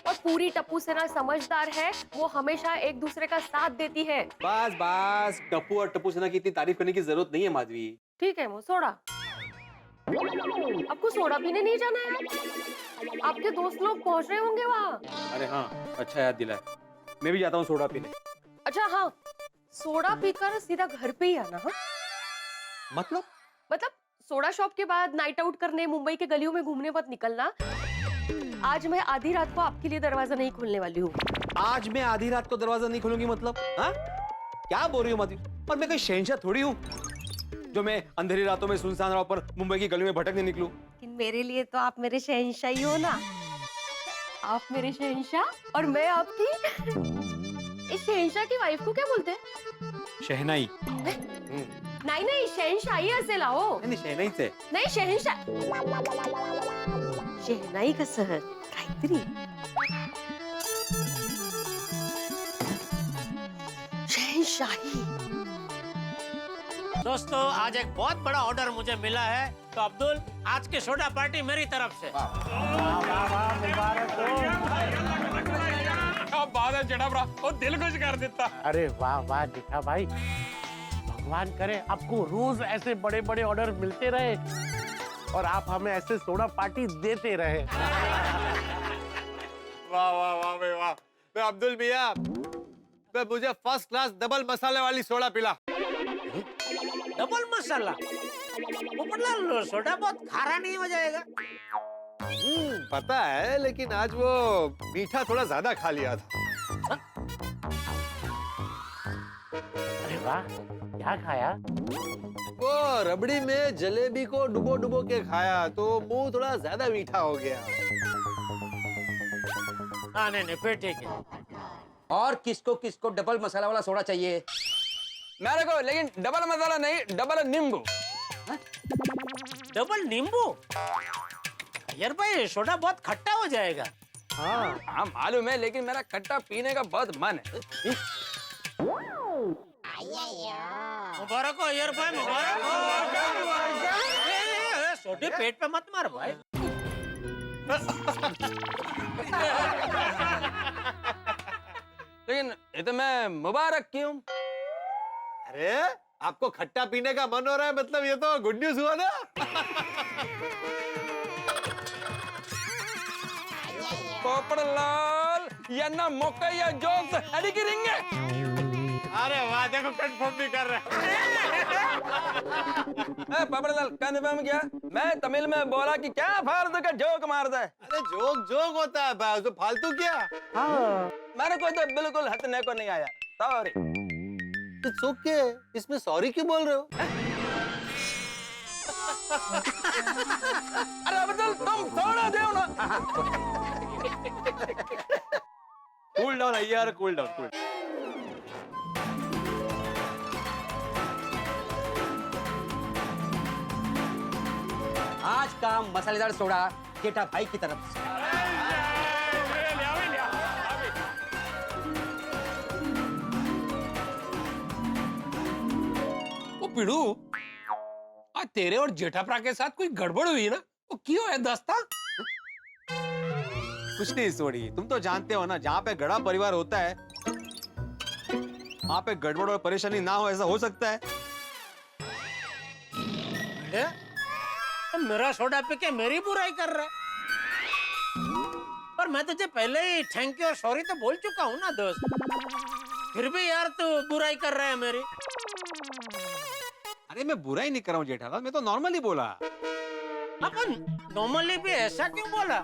और पूरी टप्पू सेना समझदार है, वो हमेशा एक दूसरे का साथ देती है। बस बस, टप्पू और टप्पू सेना की इतनी तारीफ करने की जरूरत नहीं है माधवी। ठीक है, वो सोडा। आपको सोडा पीने नहीं जाना है? आपके दोस्त लोग पहुंच रहे होंगे वहाँ। अरे हाँ, अच्छा याद दिलाया, मैं भी जाता हूँ सोडा पीने। अच्छा हाँ, सोडा पीकर सीधा घर पे ही आना। हाँ? मतलब सोडा शॉप के बाद नाइट आउट करने मुंबई के गलियों में घूमने मत निकलना। आज मैं आधी रात को आपके लिए दरवाजा नहीं खोलने वाली हूँ। आज मैं आधी रात को दरवाजा नहीं खोलूंगी मतलब? हाँ, क्या बोल रही हो माधवी? और मैं कोई शहंशाह थोड़ी हूँ जो मैं अंधेरी रातों में सुनसान राह पर मुंबई की गलियों में भटकने निकलूं। लेकिन मेरे लिए तो आप मेरे शहंशाह ही हो ना। आप मेरे शहंशाह और मैं आपकी। इस शहंशाह की वाइफ को क्या बोलते हैं? शहनाई। नहीं, शहंशाही असेल हो। नहीं, शहनाई से नहीं, शहंशाह। शहनाई कसं काहीतरी। शहंशाही। दोस्तों, आज एक बहुत बड़ा ऑर्डर मुझे मिला है, तो अब्दुल, आज की सोडा पार्टी मेरी तरफ से। दिल खुश कर देता। अरे वाह वाह जेठा भाई, भगवान करे आपको रोज ऐसे बड़े बड़े ऑर्डर मिलते रहे और आप हमें ऐसे सोडा पार्टी देते रहे। वाह वाह वाह भाई वाह। मैं अब्दुल मियां, मुझे फर्स्ट क्लास डबल मसाले वाली सोडा पिला। डबल मसाला? वो मतलब सोडा बहुत खारा नहीं हो जाएगा? पता है, लेकिन आज वो मीठा थोड़ा ज्यादा खा लिया था। अरे वाह, क्या खाया? वो रबड़ी में जलेबी को डुबो डुबो के खाया तो मुंह थोड़ा ज्यादा मीठा हो गया। हाँ नहीं, फिर ठीक है। और किसको किसको डबल मसाला वाला सोडा चाहिए? मेरे को, लेकिन डबल मसाला नहीं, डबल नींबू। डबल नींबू? यार भाई, सोडा बहुत खट्टा हो जाएगा। हाँ मालूम है, लेकिन मेरा खट्टा पीने का बहुत मन है। मुबारक हो यार भाई, मुबारक हो। सोडे पेट पे मत मार भाई। लेकिन ये तो मैं मुबारक क्यों? अरे आपको खट्टा पीने का मन हो रहा है, मतलब ये तो गुड न्यूज हुआ ना। पोपड़लाल यांना मोकया जोक्स अडिगिरिंगे अरे वाह, देखो कंफर्म भी कर रहे हैं। पोपड़लाल कंफर्म किया? मैं तमिल में बोला कि क्या फालतू का जोक मारता है। अरे जोक जोक होता है भाई, तो फालतू क्या? हाँ मेरे को तो बिल्कुल हंसने को नहीं आया, सॉरी। इट्स ओके, इसमें सॉरी क्यों बोल रहे हो? अरे अब्दुल तुम थोड़ा दो ना। कूल डाउन यार, कूल डाउन, कूल। आज का मसालेदार सोडा जेठा भाई की तरफ से। ओ पिड़ू, आज तेरे और जेठाप्रा के साथ कोई गड़बड़ हुई ना? वो क्यों है दस्ता? कुछ नहीं सोड़ी, तुम तो जानते हो ना, जहाँ पे गड़ा परिवार होता है वहाँ पे गड़बड़ और परेशानी ना हो, ऐसा हो सकता है? तो मेरा सोडा पी के मेरी बुराई कर रहा है। पर मैं तुझे पहले ही थैंक यू और सॉरी तो बोल चुका हूँ ना दोस्त, फिर भी यार तू बुराई कर रहा है मेरी। अरे मैं बुराई नहीं कर रहा हूँ जेठालाल, मैं तो नॉर्मली बोला। अपन नॉर्मली भी ऐसा क्यों बोला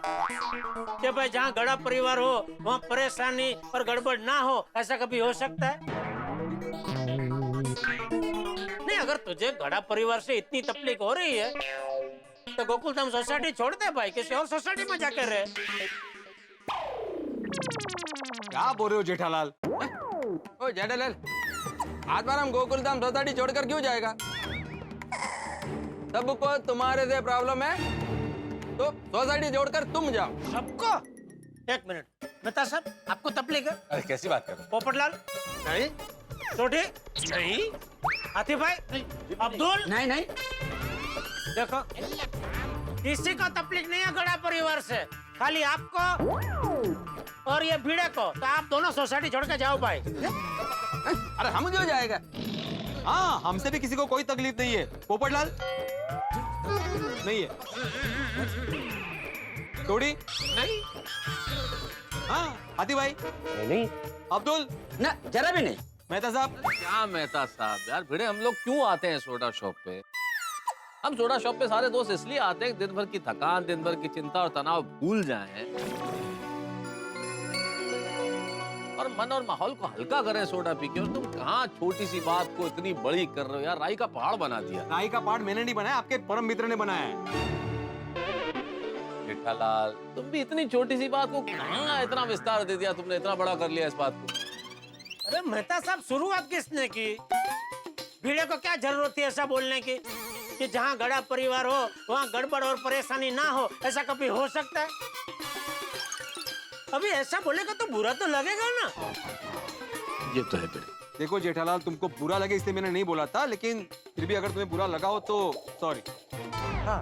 कि भाई जहाँ गड़ा परिवार हो वहाँ परेशानी और गड़बड़ ना हो, ऐसा कभी हो सकता है? नहीं, अगर तुझे गड़ा परिवार से इतनी तकलीफ हो रही है तो गोकुल धाम सोसाइटी छोड़ दे भाई, किसी और सोसाइटी में जाकर रहे। क्या बोल रहे हो जेठालाल? ओ जेठालाल, आज बार हम गोकुल धाम सोसाइटी छोड़कर क्यों जाएगा? सबको तुम्हारे से प्रॉब्लम है तो सोसाइटी जोड़कर तुम जाओ। सबको? एक मिनट, मेहता साहब आपको तकलीफ है? अरे कैसी बात कर रहे हो? पोपटलाल नहीं, सोढ़ी नहीं, हाथी भाई नहीं, अब्दुल नहीं नहीं, देखो किसी को तकलीफ नहीं है गड़ा परिवार से, खाली आपको और ये भीड़े को। तो आप दोनों सोसाइटी छोड़ के जाओ भाई। अरे हम क्यों जाएगा? हाँ, हमसे भी किसी को कोई तकलीफ नहीं है। पोपटलाल नहीं है, थोड़ी नहीं, हाँ हाथी भाई नहीं, अब्दुल ना जरा भी नहीं। मेहता साहब, क्या मेहता साहब यार, भिड़े हम लोग क्यों आते हैं सोडा शॉप पे? हम सोडा शॉप पे सारे दोस्त इसलिए आते हैं कि दिन भर की थकान, दिन भर की चिंता और तनाव भूल जाएं और मन और माहौल को हल्का करें सोडा पी के। और तुम कहाँ छोटी सी बात को इतनी बड़ी कर रहे हो यार, राई का पहाड़ बना दिया। राई का पहाड़ मैंने नहीं बनाया, आपके परम मित्र ने बनाया है। जेठालाल, तुम भी इतनी छोटी सी बात को कहाँ इतना विस्तार दे दिया तुमने, इतना बड़ा कर लिया इस बात को। अरे मेहता साहब, शुरुआत किसने की? भीड़े को क्या जरूरत थी ऐसा बोलने की कि जहाँ गड़ा परिवार हो वहाँ गड़बड़ और परेशानी ना हो, ऐसा कभी हो सकता है? अभी ऐसा बोलेगा तो बुरा तो लगेगा ना। ये तो है भिड़े। देखो जेठालाल, तुमको बुरा लगे इसलिए मैंने नहीं बोला था, लेकिन फिर भी अगर तुम्हें बुरा लगा हो तो सॉरी। हाँ,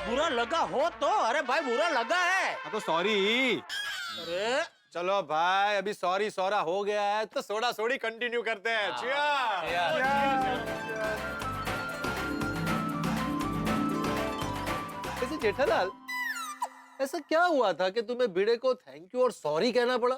बुरा लगा हो तो? अरे भाई बुरा लगा है तो सॉरी। अरे चलो भाई, अभी सॉरी सॉरा हो गया है तो सोडा सोडी कंटिन्यू करते हैं। वैसे जेठालाल, ऐसा क्या हुआ था कि तुम्हें भिड़े को थैंक यू और सॉरी कहना पड़ा?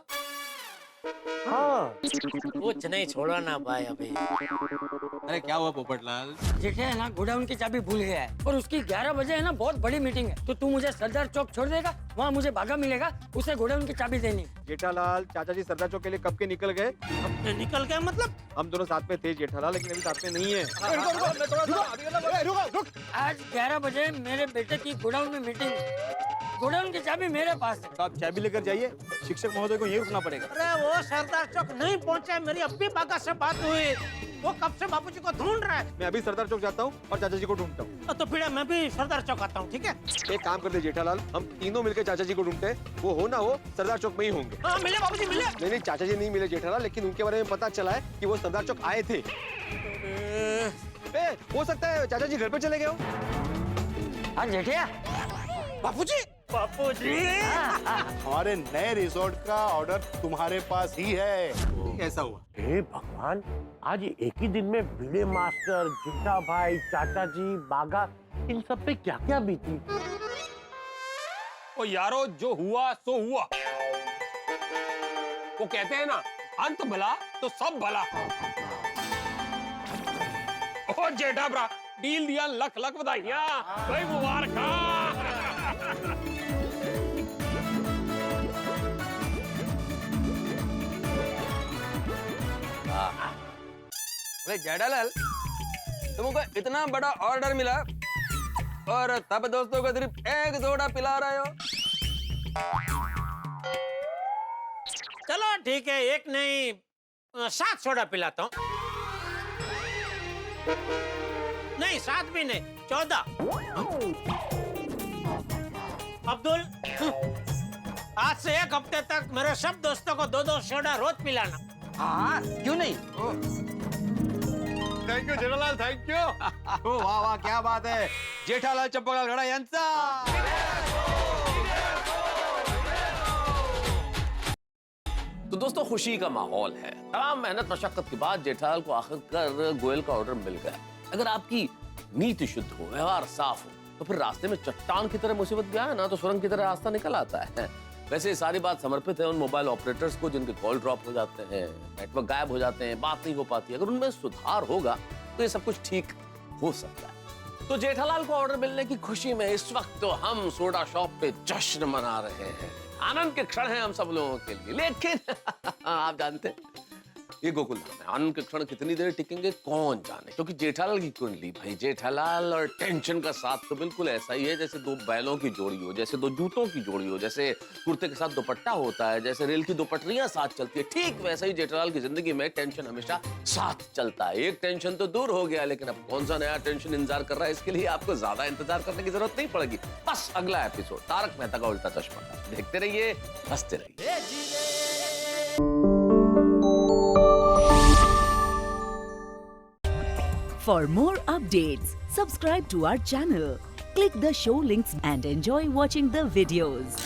हाँ, कुछ नहीं, छोड़ो ना भाई अभी। अरे क्या हुआ पोपटलाल? जेठे है ना, गोडाउन की चाबी भूल गया है और उसकी 11 बजे है ना बहुत बड़ी मीटिंग है, तो तू मुझे सरदार चौक छोड़ देगा, वहाँ मुझे भागा मिलेगा, उसे गोडाउन की चाबी देनी। जेठालाल, चाचा जी सरदार चौक के लिए कब के निकल गए? निकल गया मतलब? हम दोनों साथ में थे जेठालाल, लेकिन अभी साथ में नहीं है। आज 11 बजे मेरे बेटे की गोडाउन में मीटिंग, गोडाउन की चाबी मेरे पास है। तो आप चाबी लेकर जाइए, शिक्षक महोदय को यही रुकना पड़ेगा। अरे वो सरदार चौक नहीं पहुंचा, मेरी अब भी बागा से बात हुई, वो कब से बापूजी को ढूंढ रहा है। मैं अभी सरदार चौक जाता हूँ और चाचा जी को ढूंढता हूँ। तो फिर मैं भी सरदार चौक आता हूँ, ठीक है? एक काम करते जेठालाल, हम तीनों मिलकर चाचा जी को ढूंढते हैं, वो हो ना हो सरदार चौक में ही होंगे। हाँ मिले बाबूजी, मिले। नहीं, चाचा जी नहीं मिले जेठालाल, लेकिन उनके बारे में पता चला है कि वो सरदार चौक आए थे। हो सकता है चाचा जी घर पे चले गए हो। हाँ जेठिया, बापूजी, बापूजी, हमारे नए रिसोर्ट का ऑर्डर तुम्हारे पास ही है। कैसा हुआ? हे भगवान, आज एक ही दिन में भिड़े मास्टर, जिट्टा भाई, चाचा जी, बागा, इन सब पे क्या क्या बीती। ओ यारो, जो हुआ सो हुआ। वो कहते हैं ना, अंत भला तो सब भला। ओ जेठा भरा, डील दिया, लख लख बधाइयां, भाई मुबारक। जेठालाल, तुमको इतना बड़ा ऑर्डर मिला और तब दोस्तों को सिर्फ एक सोडा पिला रहे हो। चलो ठीक है, एक नहीं 7 सोडा पिलाता हूँ। नहीं 7 भी नहीं, 14। अब्दुल, आज से 1 हफ्ते तक मेरे सब दोस्तों को 2-2 सोडा रोज पिलाना। हाँ, क्यों नहीं? Thank you Jethalal, thank you. ओ वाह वाह, क्या बात है। जेठालाल चंपकलाल गड़ा यांचा। तो दोस्तों खुशी का माहौल है। तमाम मेहनत मशक्कत के बाद जेठालाल को आखिरकार गोयल का ऑर्डर मिल गया। अगर आपकी नीति शुद्ध हो, व्यवहार साफ हो, तो फिर रास्ते में चट्टान की तरह मुसीबत भी आए ना तो सुरंग की तरह रास्ता निकल आता है। वैसे ये सारी बात समर्पित है उन मोबाइल ऑपरेटर्स को जिनके कॉल ड्रॉप हो जाते हैं, नेटवर्क गायब हो जाते हैं, बात नहीं हो पाती। अगर उनमें सुधार होगा तो ये सब कुछ ठीक हो सकता है। तो जेठालाल को ऑर्डर मिलने की खुशी में इस वक्त तो हम सोडा शॉप पे जश्न मना रहे हैं। आनंद के क्षण हैं हम सब लोगों के लिए। लेकिन आप जानते हैं ये गोकुल धाम है, आनंद के क्षण कितनी देर टिकेंगे कौन जाने। क्योंकि जेठालाल की कुंडली, भाई जेठालाल और टेंशन का साथ तो बिल्कुल ऐसा ही है जैसे 2 बैलों की जोड़ी हो, जैसे 2 जूतों की जोड़ी हो, जैसे कुर्ते के साथ दुपट्टा होता है, जैसे रेल की 2 पटरियां साथ चलती है, ठीक वैसा ही जेठालाल की जिंदगी में टेंशन हमेशा साथ चलता है। एक टेंशन तो दूर हो गया, लेकिन अब कौन सा नया टेंशन इंतजार कर रहा है, इसके लिए आपको ज्यादा इंतजार करने की जरूरत नहीं पड़ेगी। बस अगला एपिसोड तारक मेहता का उल्टा चश्मा का देखते रहिए, हंसते रहिए। For more updates, subscribe to our channel, click the show links and enjoy watching the videos.